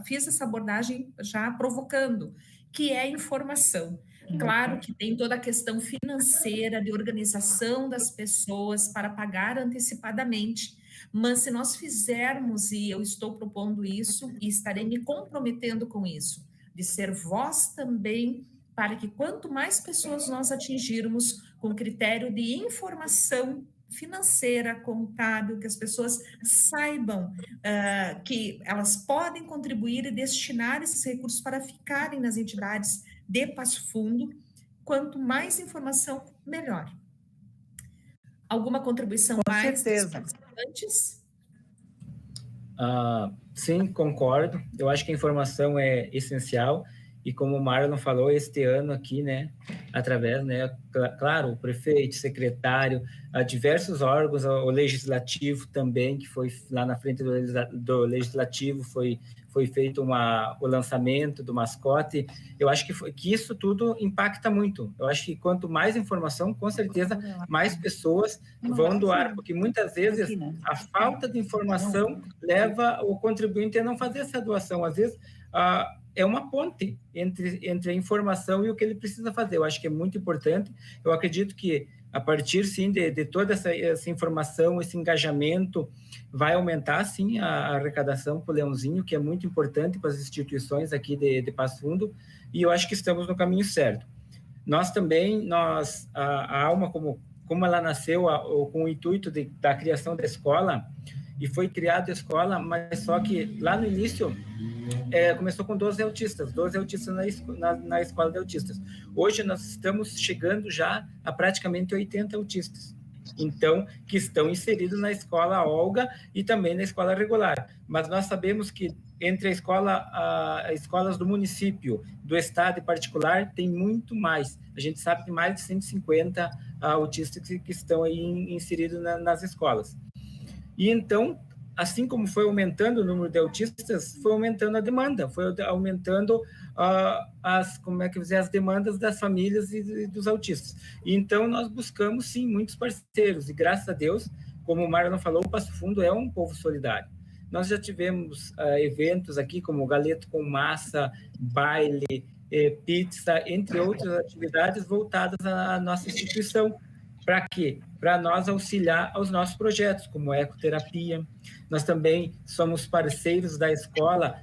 fiz essa abordagem já provocando, que é informação. Claro que tem toda a questão financeira, de organização das pessoas para pagar antecipadamente, mas se nós fizermos, e eu estou propondo isso, e estarei me comprometendo com isso, de ser voz também, para que quanto mais pessoas nós atingirmos com critério de informação financeira, contábil, que as pessoas saibam que elas podem contribuir e destinar esses recursos para ficarem nas entidades de Passo Fundo, quanto mais informação, melhor. Alguma contribuição Com mais certeza. dos participantes? Sim, concordo. Eu acho que a informação é essencial. E como o Marlon falou, este ano aqui, né, através, né, claro, o prefeito, secretário, diversos órgãos, o legislativo também, que foi lá na frente do legislativo, foi feito o lançamento do mascote. Eu acho que isso tudo impacta muito. Eu acho que quanto mais informação, com certeza, mais pessoas vão doar, porque muitas vezes a falta de informação leva o contribuinte a não fazer essa doação. Às vezes, é uma ponte entre a informação e o que ele precisa fazer. Eu acho que é muito importante. Eu acredito que, a partir, sim, de toda essa informação, esse engajamento, vai aumentar, sim, a arrecadação para o Leãozinho, que é muito importante para as instituições aqui de Passo Fundo, e eu acho que estamos no caminho certo. Nós também, a Alma, como ela nasceu com o intuito da criação da escola, e foi criada a escola, mas só que lá no início começou com 12 autistas na escola de autistas. Hoje nós estamos chegando já a praticamente 80 autistas, então, que estão inseridos na escola Olga e também na escola regular. Mas nós sabemos que entre as escolas do município, do estado e particular, tem muito mais. A gente sabe que mais de 150 autistas que estão aí inseridos nas escolas. E então, assim como foi aumentando o número de autistas, foi aumentando a demanda, foi aumentando as demandas das famílias e dos autistas. E então, nós buscamos, sim, muitos parceiros, e graças a Deus, como o Marlon falou, o Passo Fundo é um povo solidário. Nós já tivemos eventos aqui, como galeto com massa, baile, pizza, entre outras atividades voltadas à nossa instituição. Para quê? Para nós auxiliar aos nossos projetos, como ecoterapia. Nós também somos parceiros da escola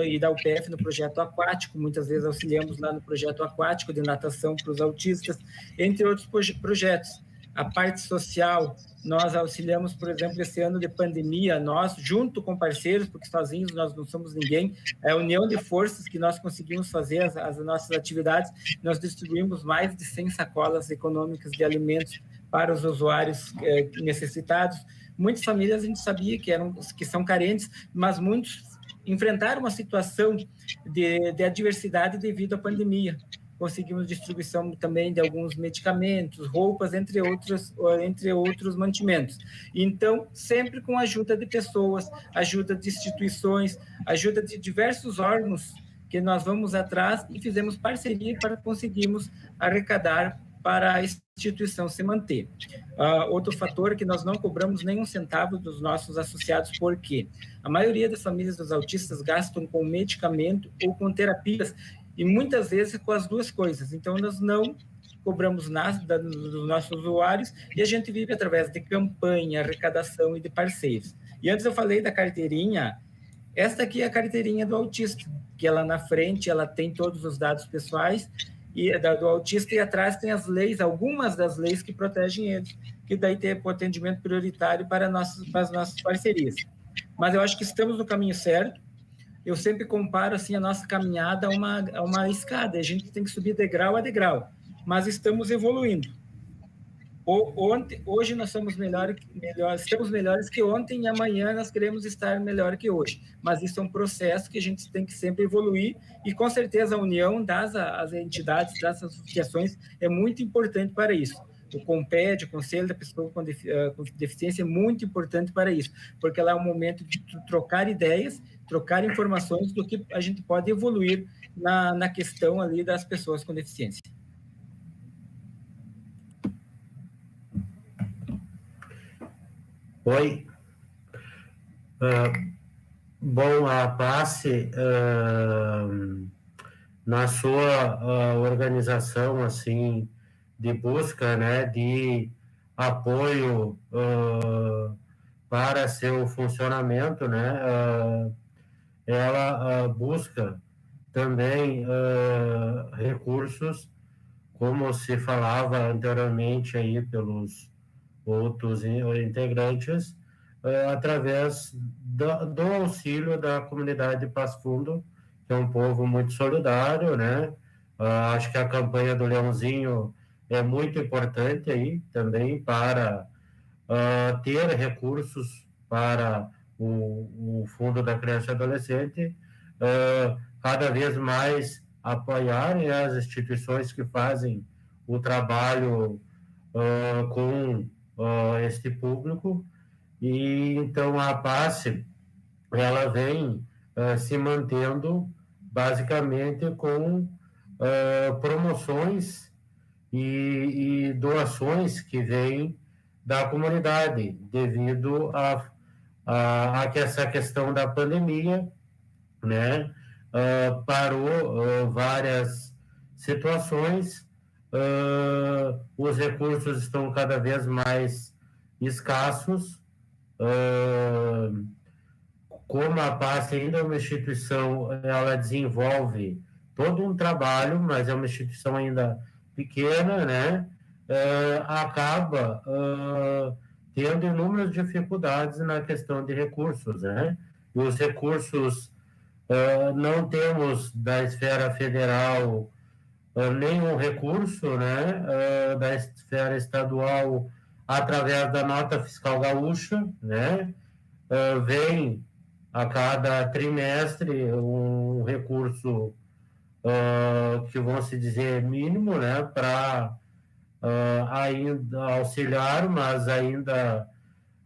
e da UPF no projeto aquático, muitas vezes auxiliamos lá no projeto aquático de natação para os autistas, entre outros projetos. A parte social, nós auxiliamos, por exemplo, esse ano de pandemia, nós, junto com parceiros, porque sozinhos nós não somos ninguém, é a união de forças que nós conseguimos fazer as nossas atividades. Nós distribuímos mais de 100 sacolas econômicas de alimentos para os usuários necessitados. Muitas famílias a gente sabia que são carentes, mas muitos enfrentaram uma situação de adversidade devido à pandemia. conseguimos distribuição também de alguns medicamentos, roupas, entre outros mantimentos. Então, sempre com a ajuda de pessoas, ajuda de instituições, ajuda de diversos órgãos que nós vamos atrás e fizemos parceria para conseguirmos arrecadar para a instituição se manter. Outro fator é que nós não cobramos nenhum centavo dos nossos associados, porque a maioria das famílias dos autistas gastam com medicamento ou com terapias, e muitas vezes com as duas coisas. Então, nós não cobramos nada dos nossos usuários e a gente vive através de campanha, arrecadação e de parceiros. E antes eu falei da carteirinha, esta aqui é a carteirinha do autista, que ela na frente ela tem todos os dados pessoais do autista, e atrás tem as leis, algumas das leis que protegem eles, que daí tem o atendimento prioritário para as nossas parcerias. Mas eu acho que estamos no caminho certo. Eu sempre comparo assim, a nossa caminhada a uma escada, a gente tem que subir degrau a degrau, mas estamos evoluindo. Hoje nós somos estamos melhores que ontem, e amanhã nós queremos estar melhor que hoje. Mas isso é um processo que a gente tem que sempre evoluir, e com certeza a união das entidades, das associações, é muito importante para isso. O CONPED, o Conselho da Pessoa com Deficiência, é muito importante para isso, porque lá é um momento de trocar ideias, trocar informações do que a gente pode evoluir na questão ali das pessoas com deficiência. Oi. Bom, a PACE, na sua organização assim, de busca, né, de apoio para seu funcionamento, né, ela busca também recursos, como se falava anteriormente aí pelos outros integrantes, através do auxílio da comunidade de Passo Fundo, que é um povo muito solidário, né? Acho que a campanha do Leãozinho é muito importante aí também para ter recursos para o Fundo da Criança e Adolescente, cada vez mais apoiarem as instituições que fazem o trabalho com este público. E então a PACE ela vem se mantendo basicamente com promoções e doações que vêm da comunidade devido a essa questão da pandemia, né? Parou várias situações. Os recursos estão cada vez mais escassos. Como a PACE ainda é uma instituição, ela desenvolve todo um trabalho, mas é uma instituição ainda pequena, né? Acaba tendo inúmeras dificuldades na questão de recursos, né? E os recursos não temos da esfera federal nenhum recurso, né, da esfera estadual, através da nota fiscal gaúcha, né, vem a cada trimestre um recurso que vão se dizer mínimo, né, para ainda auxiliar, mas ainda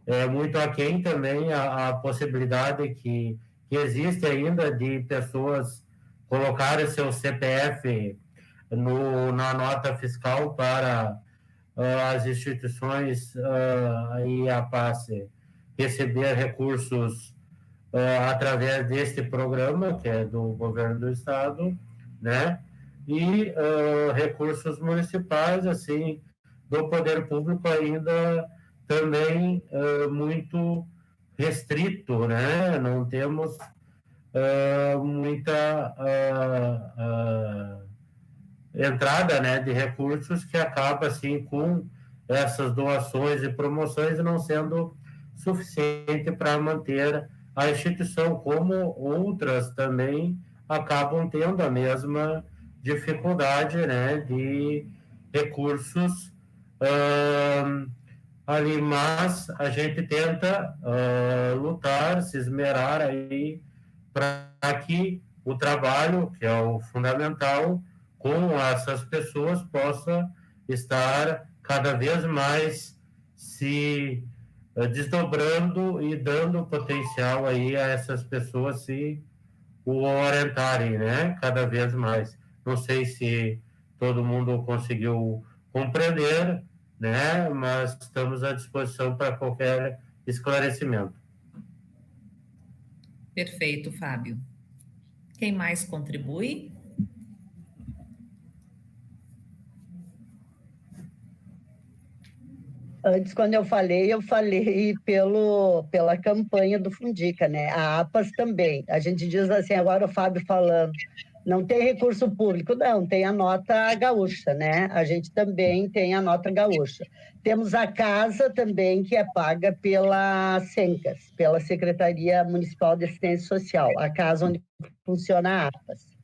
é muito aquém também a possibilidade que existe ainda de pessoas colocarem seu CPF na nota fiscal para as instituições e a PACE receber recursos através deste programa, que é do governo do estado, né? E recursos municipais, assim, do poder público ainda também muito restrito, né? Não temos muita entrada, né, de recursos, que acaba assim com essas doações e promoções não sendo suficiente para manter a instituição, como outras também acabam tendo a mesma dificuldade, né, de recursos ali, mas a gente tenta lutar, se esmerar aí para que o trabalho, que é o fundamental, com essas pessoas possa estar cada vez mais se desdobrando e dando potencial aí a essas pessoas se o orientarem, né? Cada vez mais. Não sei se todo mundo conseguiu compreender, né? Mas estamos à disposição para qualquer esclarecimento. Perfeito, Fábio. Quem mais contribui? Antes, quando eu falei pela campanha do Fundica, né? A APAS também. A gente diz assim, agora o Fábio falando, não tem recurso público, não, tem a nota gaúcha, né? A gente também tem a nota gaúcha. Temos a casa também, que é paga pela SENCAS, pela Secretaria Municipal de Assistência Social, a casa onde funciona a APAS.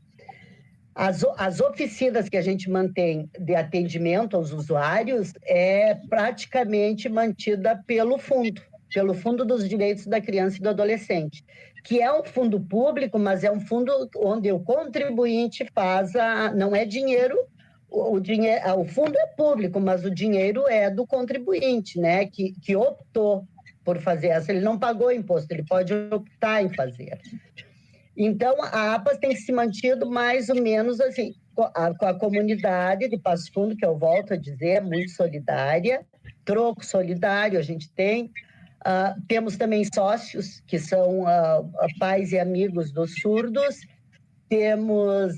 As oficinas que a gente mantém de atendimento aos usuários é praticamente mantida pelo Fundo dos Direitos da Criança e do Adolescente, que é um fundo público, mas é um fundo onde o contribuinte não é dinheiro, o fundo é público, mas o dinheiro é do contribuinte, né, que optou por fazer essa, ele não pagou imposto, ele pode optar em fazer. Então, a APAS tem se mantido mais ou menos assim, com a comunidade de Passo Fundo, que eu volto a dizer, é muito solidária, troco solidário a gente tem. Temos também sócios, que são pais e amigos dos surdos, temos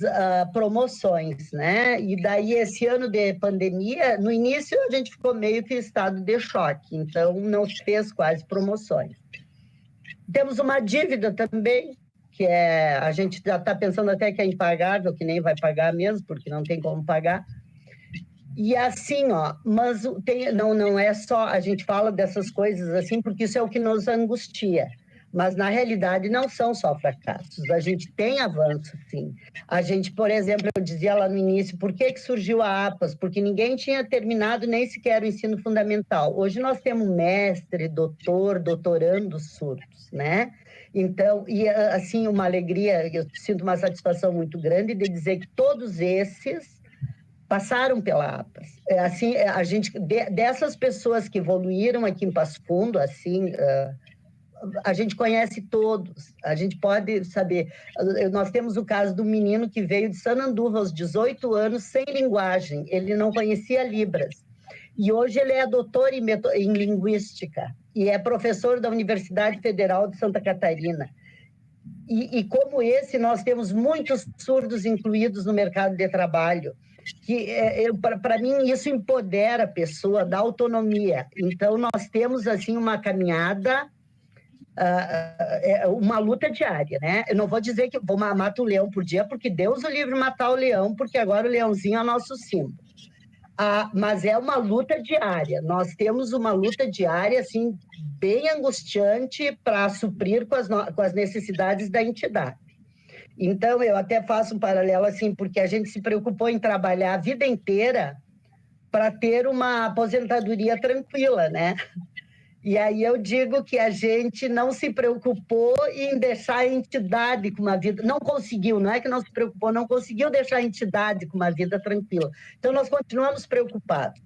promoções, né? E daí, esse ano de pandemia, no início a gente ficou meio que em estado de choque, então não se fez quase promoções. Temos uma dívida também, que a gente já está pensando até que é impagável, que nem vai pagar mesmo, porque não tem como pagar. E assim, mas não é só, a gente fala dessas coisas assim, porque isso é o que nos angustia. Mas, na realidade, não são só fracassos. A gente tem avanço, sim. A gente, por exemplo, eu dizia lá no início, por que surgiu a APAS? Porque ninguém tinha terminado nem sequer o ensino fundamental. Hoje nós temos mestre, doutor, doutorandos surdos, né? Então, e assim, uma alegria, eu sinto uma satisfação muito grande de dizer que todos esses passaram pela APAS. Assim, a gente, dessas pessoas que evoluíram aqui em Passo Fundo, assim, a gente conhece todos, a gente pode saber. Nós temos o caso do menino que veio de Sananduva aos 18 anos sem linguagem, ele não conhecia Libras. E hoje ele é doutor em linguística e é professor da Universidade Federal de Santa Catarina. E como esse, nós temos muitos surdos incluídos no mercado de trabalho, que para mim isso empodera a pessoa, dá autonomia. Então nós temos assim uma caminhada, uma luta diária, né? Eu não vou dizer que vou matar o leão por dia, porque Deus o livre matar o leão, porque agora o leãozinho é o nosso símbolo. Mas é uma luta diária. Nós temos uma luta diária, assim, bem angustiante para suprir com as necessidades da entidade. Então, eu até faço um paralelo, assim, porque a gente se preocupou em trabalhar a vida inteira para ter uma aposentadoria tranquila, né? E aí eu digo que a gente não se preocupou em deixar a entidade com uma vida... Não conseguiu, não é que não se preocupou, não conseguiu deixar a entidade com uma vida tranquila. Então, nós continuamos preocupados.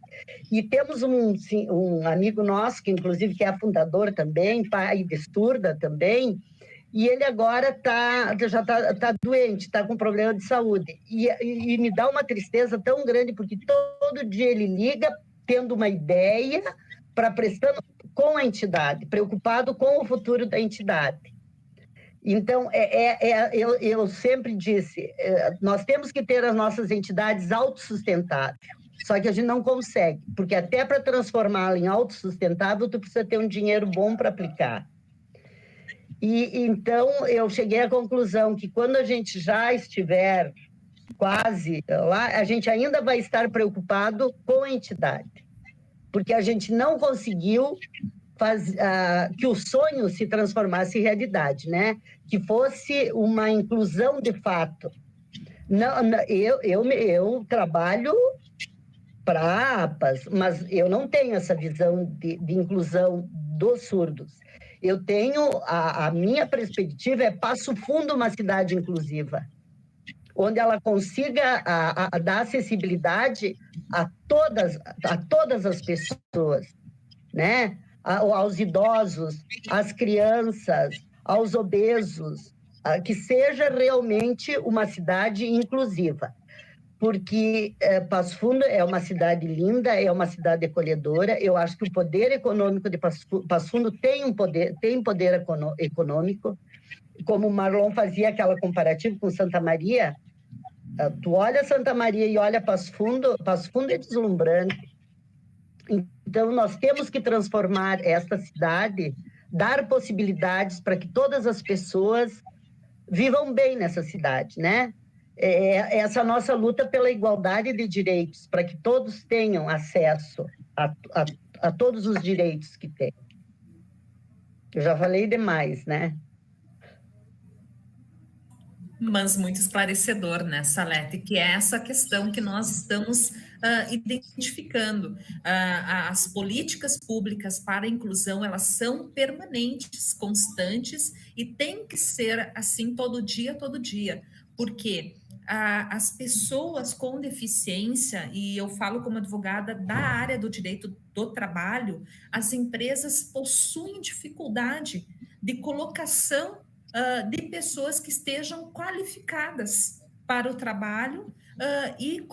E temos um amigo nosso, que inclusive que é fundador também, pai de surda também, e ele agora já está doente, está com problema de saúde. E me dá uma tristeza tão grande, porque todo dia ele liga tendo uma ideia, prestando com a entidade, preocupado com o futuro da entidade. Então, eu sempre disse, nós temos que ter as nossas entidades autossustentáveis, só que a gente não consegue, porque até para transformá-la em autossustentável, tu precisa ter um dinheiro bom para aplicar. E então, eu cheguei à conclusão que quando a gente já estiver quase lá, a gente ainda vai estar preocupado com a entidade, porque a gente não conseguiu que o sonho se transformasse em realidade, né? Que fosse uma inclusão de fato. Eu trabalho para APAS, mas eu não tenho essa visão de inclusão dos surdos. Eu tenho, a minha perspectiva é Passo Fundo uma cidade inclusiva. onde ela consiga a dar acessibilidade a todas as pessoas, né? Aos idosos, às crianças, aos obesos, que seja realmente uma cidade inclusiva. Porque Passo Fundo é uma cidade linda, é uma cidade acolhedora. Eu acho que o poder econômico de Passo Fundo tem poder econômico. Como o Marlon fazia aquela comparativa com Santa Maria, tu olha Santa Maria e olha Passo Fundo é deslumbrante. Então, nós temos que transformar esta cidade, dar possibilidades para que todas as pessoas vivam bem nessa cidade, né? Essa nossa luta pela igualdade de direitos, para que todos tenham acesso a todos os direitos que têm. Eu já falei demais, né? Mas muito esclarecedor, né, Salete, que é essa questão que nós estamos identificando. As políticas públicas para a inclusão, elas são permanentes, constantes, e tem que ser assim todo dia, porque as pessoas com deficiência, e eu falo como advogada da área do direito do trabalho, as empresas possuem dificuldade de colocação de pessoas que estejam qualificadas para o trabalho e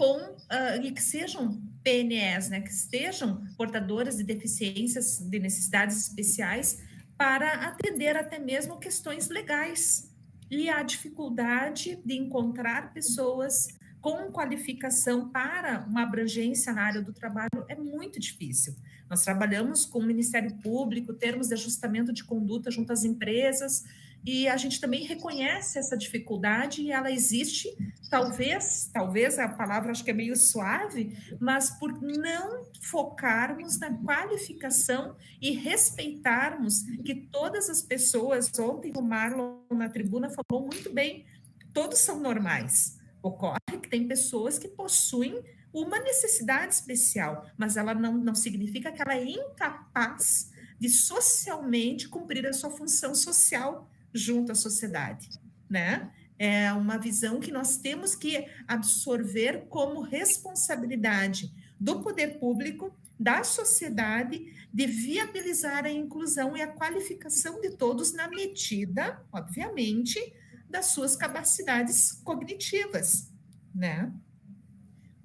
que sejam PNEs, né, que estejam portadoras de deficiências, de necessidades especiais, para atender até mesmo questões legais. E a dificuldade de encontrar pessoas com qualificação para uma abrangência na área do trabalho é muito difícil. Nós trabalhamos com o Ministério Público, termos de ajustamento de conduta junto às empresas, e a gente também reconhece essa dificuldade, e ela existe, talvez a palavra acho que é meio suave, mas por não focarmos na qualificação e respeitarmos que todas as pessoas, ontem o Marlon na tribuna falou muito bem, todos são normais. Ocorre que tem pessoas que possuem uma necessidade especial, mas ela não significa que ela é incapaz de socialmente cumprir a sua função social junto à sociedade, né? É uma visão que nós temos que absorver como responsabilidade do poder público, da sociedade, de viabilizar a inclusão e a qualificação de todos na medida, obviamente, das suas capacidades cognitivas, né?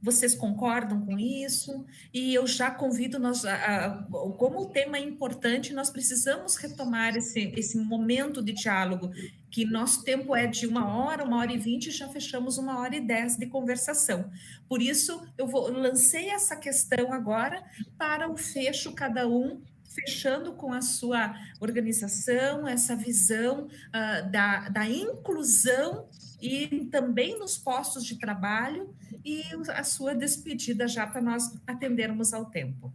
Vocês concordam com isso? E eu já convido nós, como o tema é importante, nós precisamos retomar esse momento de diálogo, que nosso tempo é de 1h e 20, já fechamos 1h10 de conversação. Por isso, lancei essa questão agora para o fecho, cada um fechando com a sua organização, essa visão da inclusão e também nos postos de trabalho, e a sua despedida já para nós atendermos ao tempo.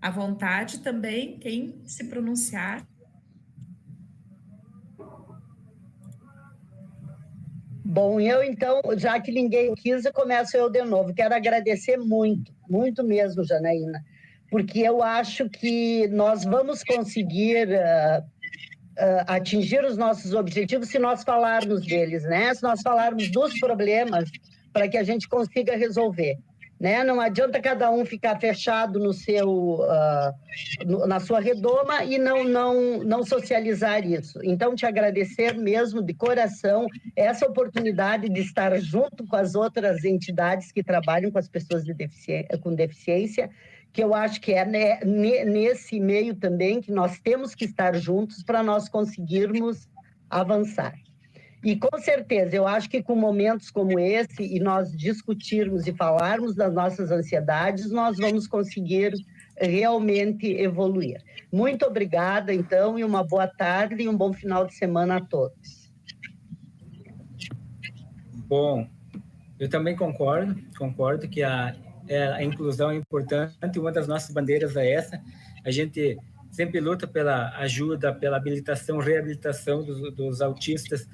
À vontade também, quem se pronunciar. Bom, eu então, já que ninguém quis, eu começo eu de novo. Quero agradecer muito, muito mesmo, Janaína, porque eu acho que nós vamos conseguir atingir os nossos objetivos se nós falarmos deles, né? Se nós falarmos dos problemas para que a gente consiga resolver, né? Não adianta cada um ficar fechado no seu, na sua redoma e não socializar isso. Então, te agradecer mesmo de coração essa oportunidade de estar junto com as outras entidades que trabalham com as pessoas com deficiência, que eu acho que é nesse meio também que nós temos que estar juntos para nós conseguirmos avançar. E, com certeza, eu acho que com momentos como esse, e nós discutirmos e falarmos das nossas ansiedades, nós vamos conseguir realmente evoluir. Muito obrigada, então, e uma boa tarde e um bom final de semana a todos. Bom, eu também concordo que a inclusão é importante, uma das nossas bandeiras é essa. A gente sempre luta pela ajuda, pela habilitação, reabilitação dos autistas,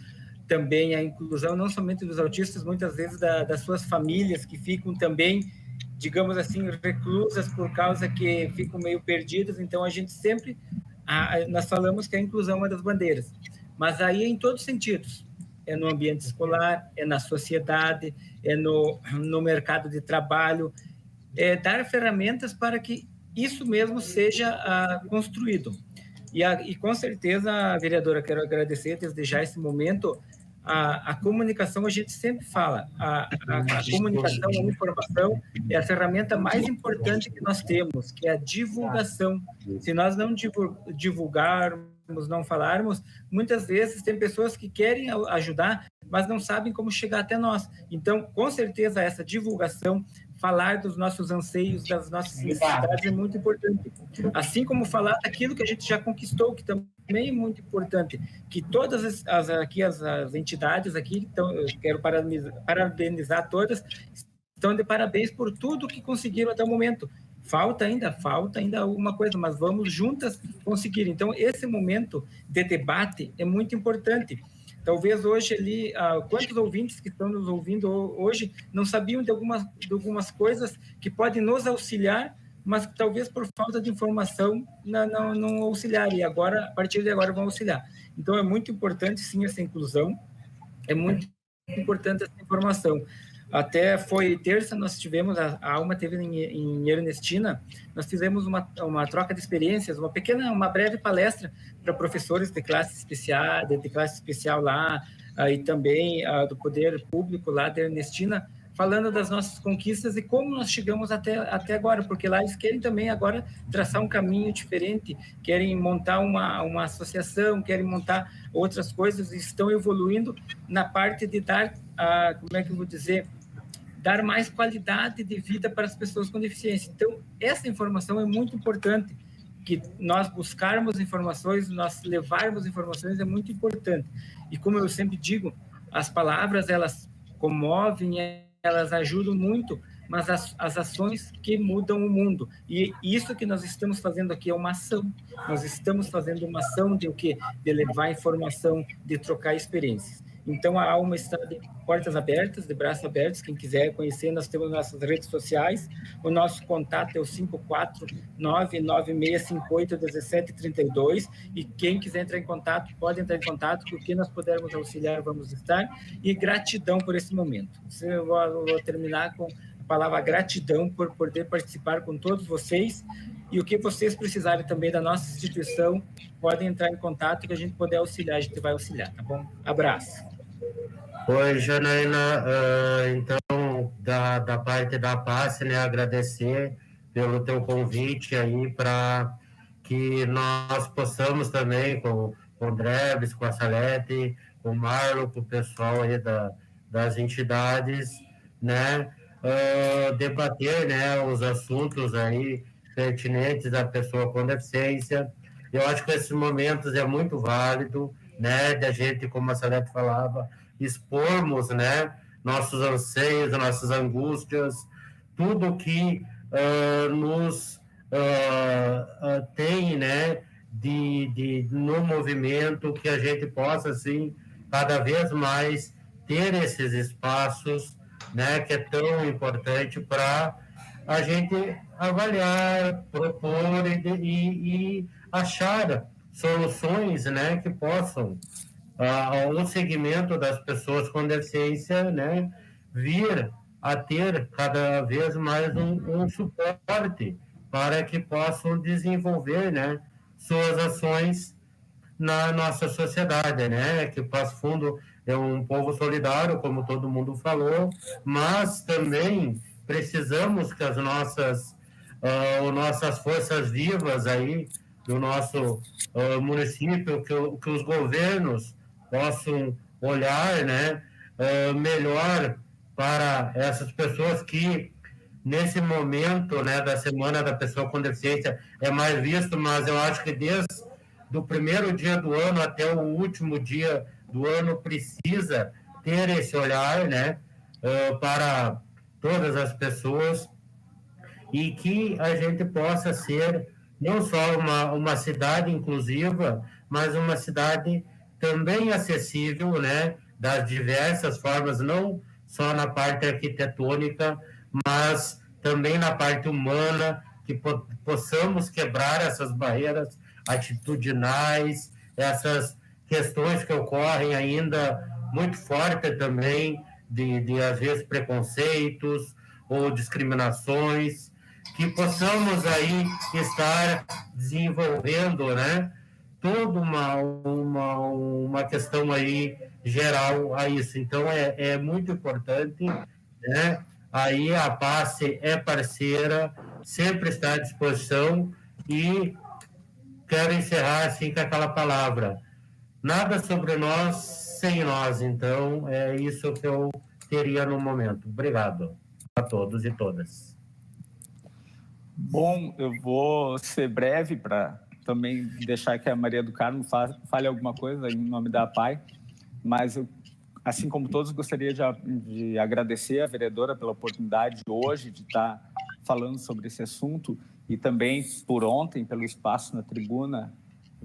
também a inclusão não somente dos autistas, muitas vezes das suas famílias, que ficam também, digamos assim, reclusas por causa que ficam meio perdidas. Então, a gente sempre nós falamos que a inclusão é uma das bandeiras, mas aí é em todos os sentidos. É no ambiente escolar, é na sociedade, é no mercado de trabalho, é dar ferramentas para que isso mesmo seja construído. E com certeza, vereadora, quero agradecer desde já esse momento. A comunicação, a gente sempre fala, a comunicação, a informação é a ferramenta mais importante que nós temos, que é a divulgação. Se nós não divulgarmos, não falarmos, muitas vezes tem pessoas que querem ajudar, mas não sabem como chegar até nós. Então, com certeza, essa divulgação, falar dos nossos anseios, das nossas necessidades é muito importante. Assim como falar daquilo que a gente já conquistou, que também é muito importante, que todas as entidades aqui, então, eu quero parabenizar todas, estão de parabéns por tudo que conseguiram até o momento. Falta ainda alguma coisa, mas vamos juntas conseguir. Então, esse momento de debate é muito importante. Talvez hoje ali, quantos ouvintes que estão nos ouvindo hoje não sabiam de algumas coisas que podem nos auxiliar, mas talvez por falta de informação não auxiliar, e agora, a partir de agora, vão auxiliar. Então, é muito importante, sim, essa inclusão, é muito importante essa informação. Até foi terça, nós tivemos, a Alma teve em Ernestina, nós fizemos uma troca de experiências, uma breve palestra para professores de classe especial lá, e também do poder público lá de Ernestina, falando das nossas conquistas e como nós chegamos até agora, porque lá eles querem também agora traçar um caminho diferente, querem montar uma associação, querem montar outras coisas, e estão evoluindo na parte de dar, como é que eu vou dizer, dar mais qualidade de vida para as pessoas com deficiência. Então, essa informação é muito importante, que nós buscarmos informações, nós levarmos informações é muito importante. E como eu sempre digo, as palavras, elas comovem, elas ajudam muito, mas as ações que mudam o mundo. E isso que nós estamos fazendo aqui é uma ação. Nós estamos fazendo uma ação de o quê? De levar informação, de trocar experiências. Então, a Alma está de portas abertas, de braços abertos. Quem quiser conhecer, nós temos nossas redes sociais. O nosso contato é o 549-9658-1732. E quem quiser entrar em contato, pode entrar em contato, que o que nós pudermos auxiliar, vamos estar. E gratidão por esse momento. Eu vou terminar com a palavra gratidão por poder participar com todos vocês. E o que vocês precisarem também da nossa instituição, podem entrar em contato, que a gente puder auxiliar, a gente vai auxiliar, tá bom? Abraço. Oi, Janaína, então, da parte da PASSE, né, agradecer pelo teu convite aí para que nós possamos também, com o Drebs, com a Salete, com o Marlon, com o pessoal aí das entidades, né, debater, né, os assuntos aí pertinentes da pessoa com deficiência. Eu acho que esses momentos é muito válido, né, da gente, como a Salete falava, expormos, né, nossos anseios, nossas angústias, tudo que nos tem, né, no movimento, que a gente possa, assim, cada vez mais ter esses espaços, né, que é tão importante para a gente avaliar, propor e achar soluções, né, que possam ao segmento das pessoas com deficiência, né, vir a ter cada vez mais um suporte para que possam desenvolver, né, suas ações na nossa sociedade, né, que Passo Fundo é um povo solidário, como todo mundo falou, mas também precisamos que as nossas forças vivas aí do nosso município, que os governos possam olhar, né, melhor para essas pessoas que, nesse momento, né, da Semana da Pessoa com Deficiência, é mais visto, mas eu acho que desde o primeiro dia do ano até o último dia do ano precisa ter esse olhar, né, para todas as pessoas, e que a gente possa ser não só uma cidade inclusiva, mas uma cidade também acessível, né, das diversas formas, não só na parte arquitetônica, mas também na parte humana, que possamos quebrar essas barreiras atitudinais, essas questões que ocorrem ainda muito fortes também, de às vezes, preconceitos ou discriminações, que possamos aí estar desenvolvendo, né, toda uma questão aí geral a isso. Então, é muito importante, né? Aí a PACE é parceira, sempre está à disposição e quero encerrar assim com aquela palavra: nada sobre nós sem nós. Então, é isso que eu teria no momento. Obrigado a todos e todas. Bom, eu vou ser breve para também deixar que a Maria do Carmo fale alguma coisa em nome da APAE, mas eu, assim como todos, gostaria de agradecer a vereadora pela oportunidade hoje de estar falando sobre esse assunto e também por ontem, pelo espaço na tribuna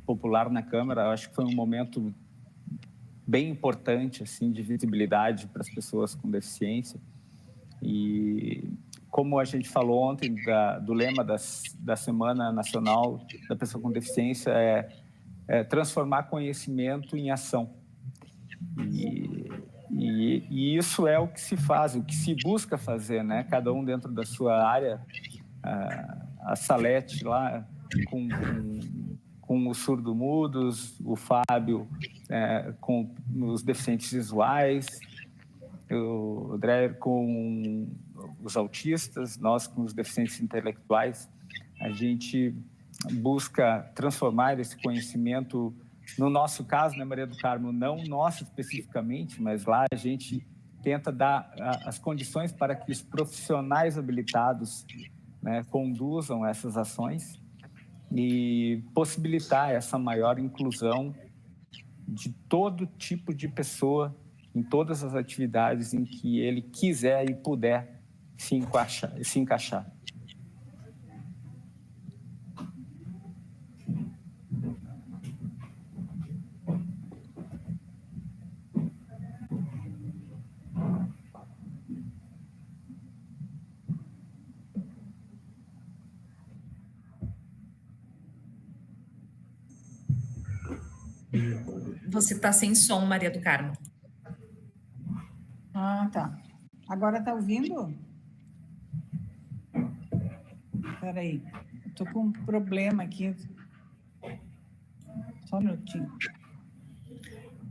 popular na Câmara. Eu acho que foi um momento bem importante assim, de visibilidade para as pessoas com deficiência. E como a gente falou ontem do lema da Semana Nacional da Pessoa com Deficiência, é transformar conhecimento em ação. E isso é o que se faz, o que se busca fazer, né? Cada um dentro da sua área. A Salete lá com os surdo-mudos, o Fábio com os deficientes visuais, o Dreyer com os autistas, nós com os deficientes intelectuais. A gente busca transformar esse conhecimento, no nosso caso, né, Maria do Carmo, não nosso especificamente, mas lá a gente tenta dar as condições para que os profissionais habilitados, né, conduzam essas ações e possibilitar essa maior inclusão de todo tipo de pessoa em todas as atividades em que ele quiser e puder se encaixar. Você está sem som, Maria do Carmo. Ah, tá. Agora está ouvindo? Espera aí. Estou com um problema aqui. Só um minutinho.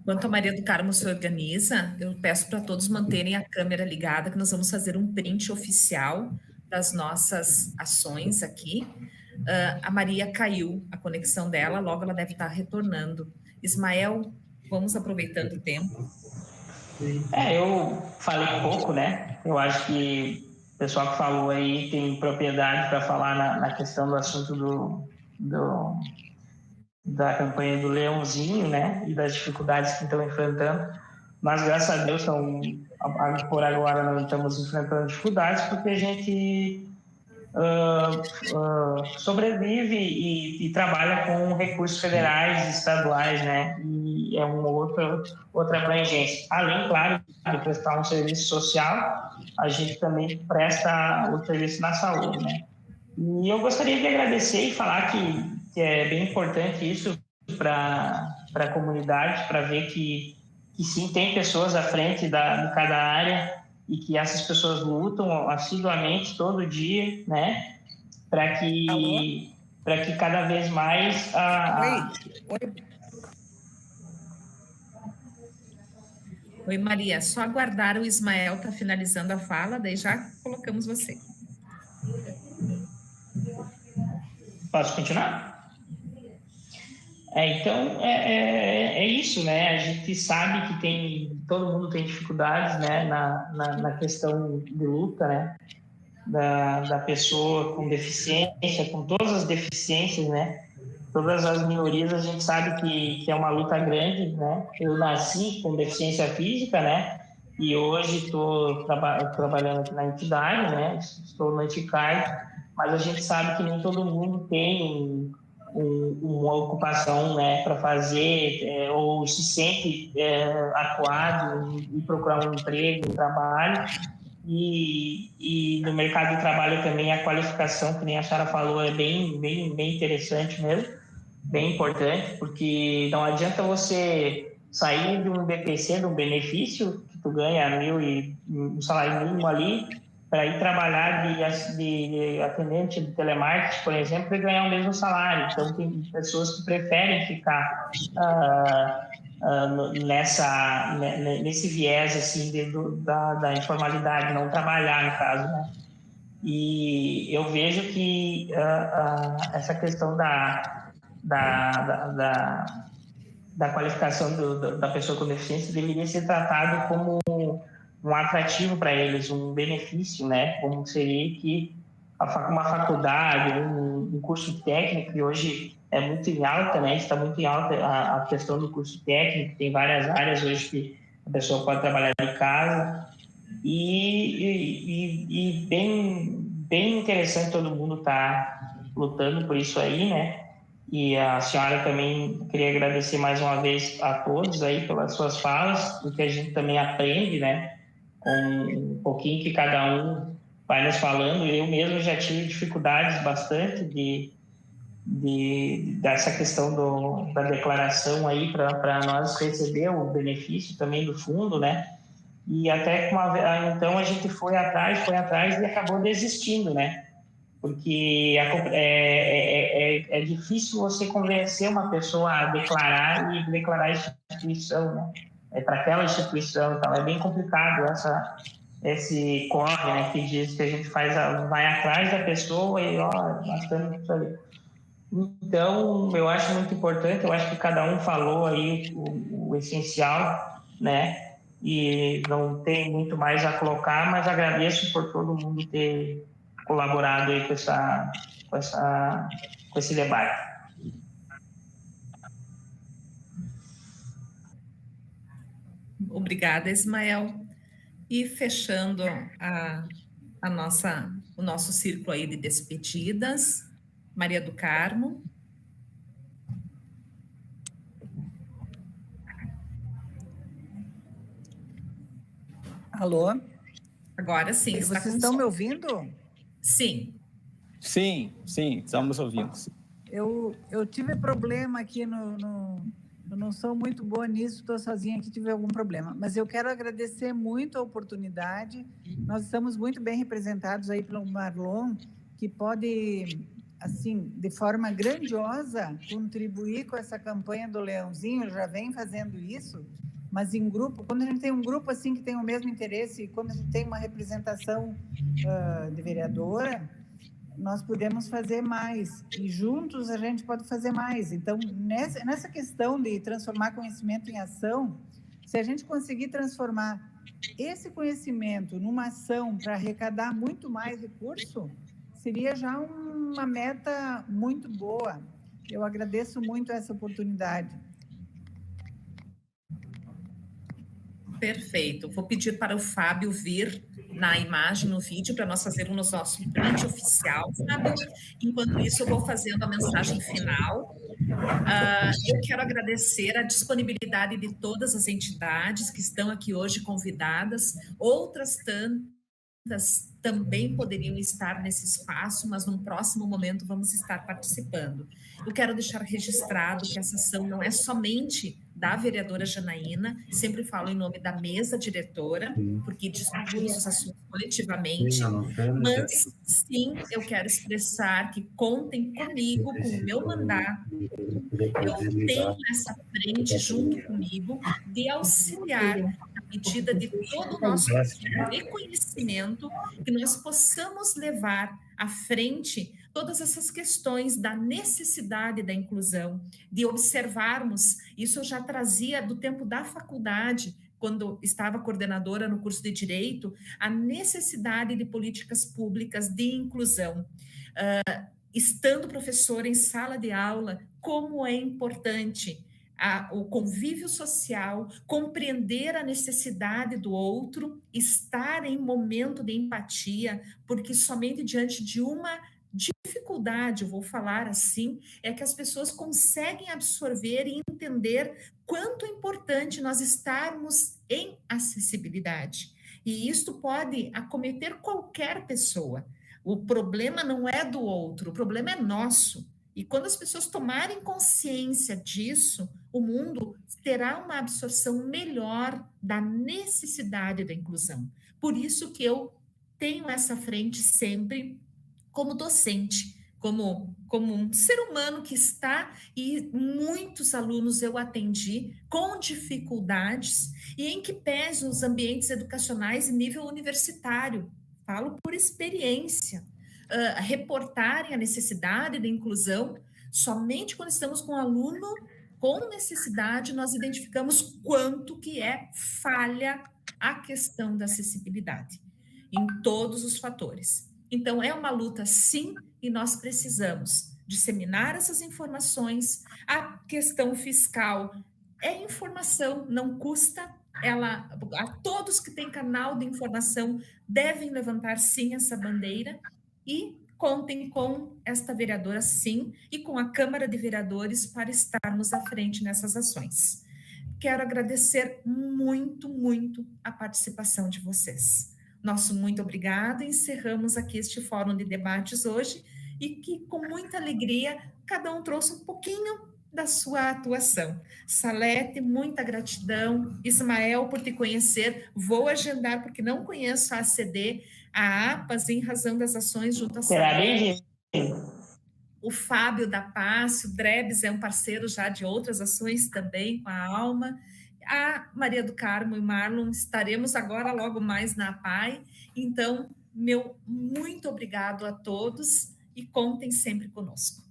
Enquanto a Maria do Carmo se organiza, eu peço para todos manterem a câmera ligada, que nós vamos fazer um print oficial das nossas ações aqui. A Maria caiu, a conexão dela, logo ela deve estar retornando. Ismael, vamos aproveitando o tempo. Eu falei pouco, né? Eu acho que o pessoal que falou aí tem propriedade para falar na questão do assunto da campanha do Leãozinho, né? E das dificuldades que estão enfrentando. Mas, graças a Deus, por agora não estamos enfrentando dificuldades, porque a gente sobrevive e trabalha com recursos federais e estaduais, né? E é uma outra abrangência. Além, claro, de prestar um serviço social, a gente também presta o serviço na saúde, né? E eu gostaria de agradecer e falar que é bem importante isso para a comunidade, para ver que sim, tem pessoas à frente de cada área e que essas pessoas lutam assiduamente todo dia, né? Para que cada vez mais Oi, Maria. Só aguardar o Ismael tá finalizando a fala, daí já colocamos você. Posso continuar? Então, é isso, né? A gente sabe que todo mundo tem dificuldades, né? Na questão de luta, né? Da pessoa com deficiência, com todas as deficiências, né? Todas as minorias, a gente sabe que é uma luta grande, né? Eu nasci com deficiência física, né? E hoje estou trabalhando aqui na entidade, né? Estou no Anticai, mas a gente sabe que nem todo mundo tem uma ocupação, né, para fazer, ou se sente acuado em procurar um emprego, um trabalho. E no mercado de trabalho também a qualificação, que nem a Sara falou, é bem interessante mesmo. bem importante, porque não adianta você sair de um BPC, de um benefício, que tu ganha um salário mínimo ali, para ir trabalhar de atendente de telemarketing, por exemplo, e ganhar o mesmo salário. Então, tem pessoas que preferem ficar nesse viés assim, da informalidade, não trabalhar, no caso, né? E eu vejo que essa questão da qualificação da pessoa com deficiência deveria ser tratado como um atrativo para eles, um benefício, né? Como seria que uma faculdade, um curso técnico, que hoje é muito em alta, né? Está muito em alta a questão do curso técnico, tem várias áreas hoje que a pessoa pode trabalhar de casa, e bem interessante todo mundo estar lutando por isso aí, né? E a senhora também queria agradecer mais uma vez a todos aí pelas suas falas, porque a gente também aprende, né? Com um pouquinho que cada um vai nos falando. Eu mesmo já tive dificuldades bastante dessa questão da declaração aí para nós receber o benefício também do fundo, né? E até então a gente foi atrás e acabou desistindo, né? Porque é difícil você convencer uma pessoa a declarar a instituição, né? Para aquela instituição, então é bem complicado esse corre, né, que diz que a gente vai atrás da pessoa e nós estamos isso aí. Então, eu acho muito importante, eu acho que cada um falou aí o essencial, né? E não tem muito mais a colocar, mas agradeço por todo mundo ter colaborado aí com esse debate. Obrigada, Ismael. E fechando o nosso círculo aí de despedidas, Maria do Carmo. Alô? Agora sim. Vocês estão me ouvindo? Sim. Sim, estamos ouvindo. Eu tive problema aqui eu não sou muito boa nisso, estou sozinha aqui, tive algum problema. Mas eu quero agradecer muito a oportunidade. Nós estamos muito bem representados aí pelo Marlon, que pode, assim, de forma grandiosa, contribuir com essa campanha do Leãozinho. Já vem fazendo isso, mas em grupo. Quando a gente tem um grupo assim que tem o mesmo interesse, e quando a gente tem uma representação de vereadora, nós podemos fazer mais, e juntos a gente pode fazer mais. Então, nessa questão de transformar conhecimento em ação, se a gente conseguir transformar esse conhecimento numa ação para arrecadar muito mais recurso, seria já uma meta muito boa. Eu agradeço muito essa oportunidade. Perfeito. Vou pedir para o Fábio vir na imagem, no vídeo, para nós fazermos o nosso print oficial, Fábio. Enquanto isso, eu vou fazendo a mensagem final. Eu quero agradecer a disponibilidade de todas as entidades que estão aqui hoje convidadas, outras tantas também poderiam estar nesse espaço, mas num próximo momento vamos estar participando. Eu quero deixar registrado que essa ação não é somente da vereadora Janaína, sempre falo em nome da mesa diretora, porque discutimos os assuntos coletivamente, mas sim, eu quero expressar que contem comigo, com o meu mandato. Eu tenho essa frente junto comigo de auxiliar na medida de todo o nosso reconhecimento, que nós possamos levar à frente todas essas questões da necessidade da inclusão, de observarmos, isso eu já trazia do tempo da faculdade, quando estava coordenadora no curso de Direito, a necessidade de políticas públicas de inclusão. Estando professora em sala de aula, como é importante o convívio social, compreender a necessidade do outro, estar em momento de empatia, porque somente diante de uma dificuldade, eu vou falar assim, é que as pessoas conseguem absorver e entender quanto é importante nós estarmos em acessibilidade. E isto pode acometer qualquer pessoa. O problema não é do outro, o problema é nosso. E quando as pessoas tomarem consciência disso, o mundo terá uma absorção melhor da necessidade da inclusão. Por isso que eu tenho essa frente sempre como docente, como um ser humano que está, e muitos alunos eu atendi com dificuldades, e em que pese os ambientes educacionais em nível universitário, falo por experiência, reportarem a necessidade da inclusão. Somente quando estamos com um aluno com necessidade, nós identificamos quanto que é falha a questão da acessibilidade, em todos os fatores. Então, é uma luta, sim, e nós precisamos disseminar essas informações. A questão fiscal é informação, não custa. A todos que têm canal de informação devem levantar, sim, essa bandeira, e contem com esta vereadora, sim, e com a Câmara de Vereadores para estarmos à frente nessas ações. Quero agradecer muito, muito a participação de vocês. Nosso muito obrigado. Encerramos aqui este fórum de debates hoje, e que, com muita alegria, cada um trouxe um pouquinho da sua atuação. Salete, muita gratidão. Ismael, por te conhecer, vou agendar, porque não conheço a ACD, a APAS, em razão das ações junto à Salete. O Fábio da Paz, o Drebs é um parceiro já de outras ações também, com a Alma. A Maria do Carmo e Marlon, estaremos agora logo mais na APAI. Então, meu muito obrigado a todos, e contem sempre conosco.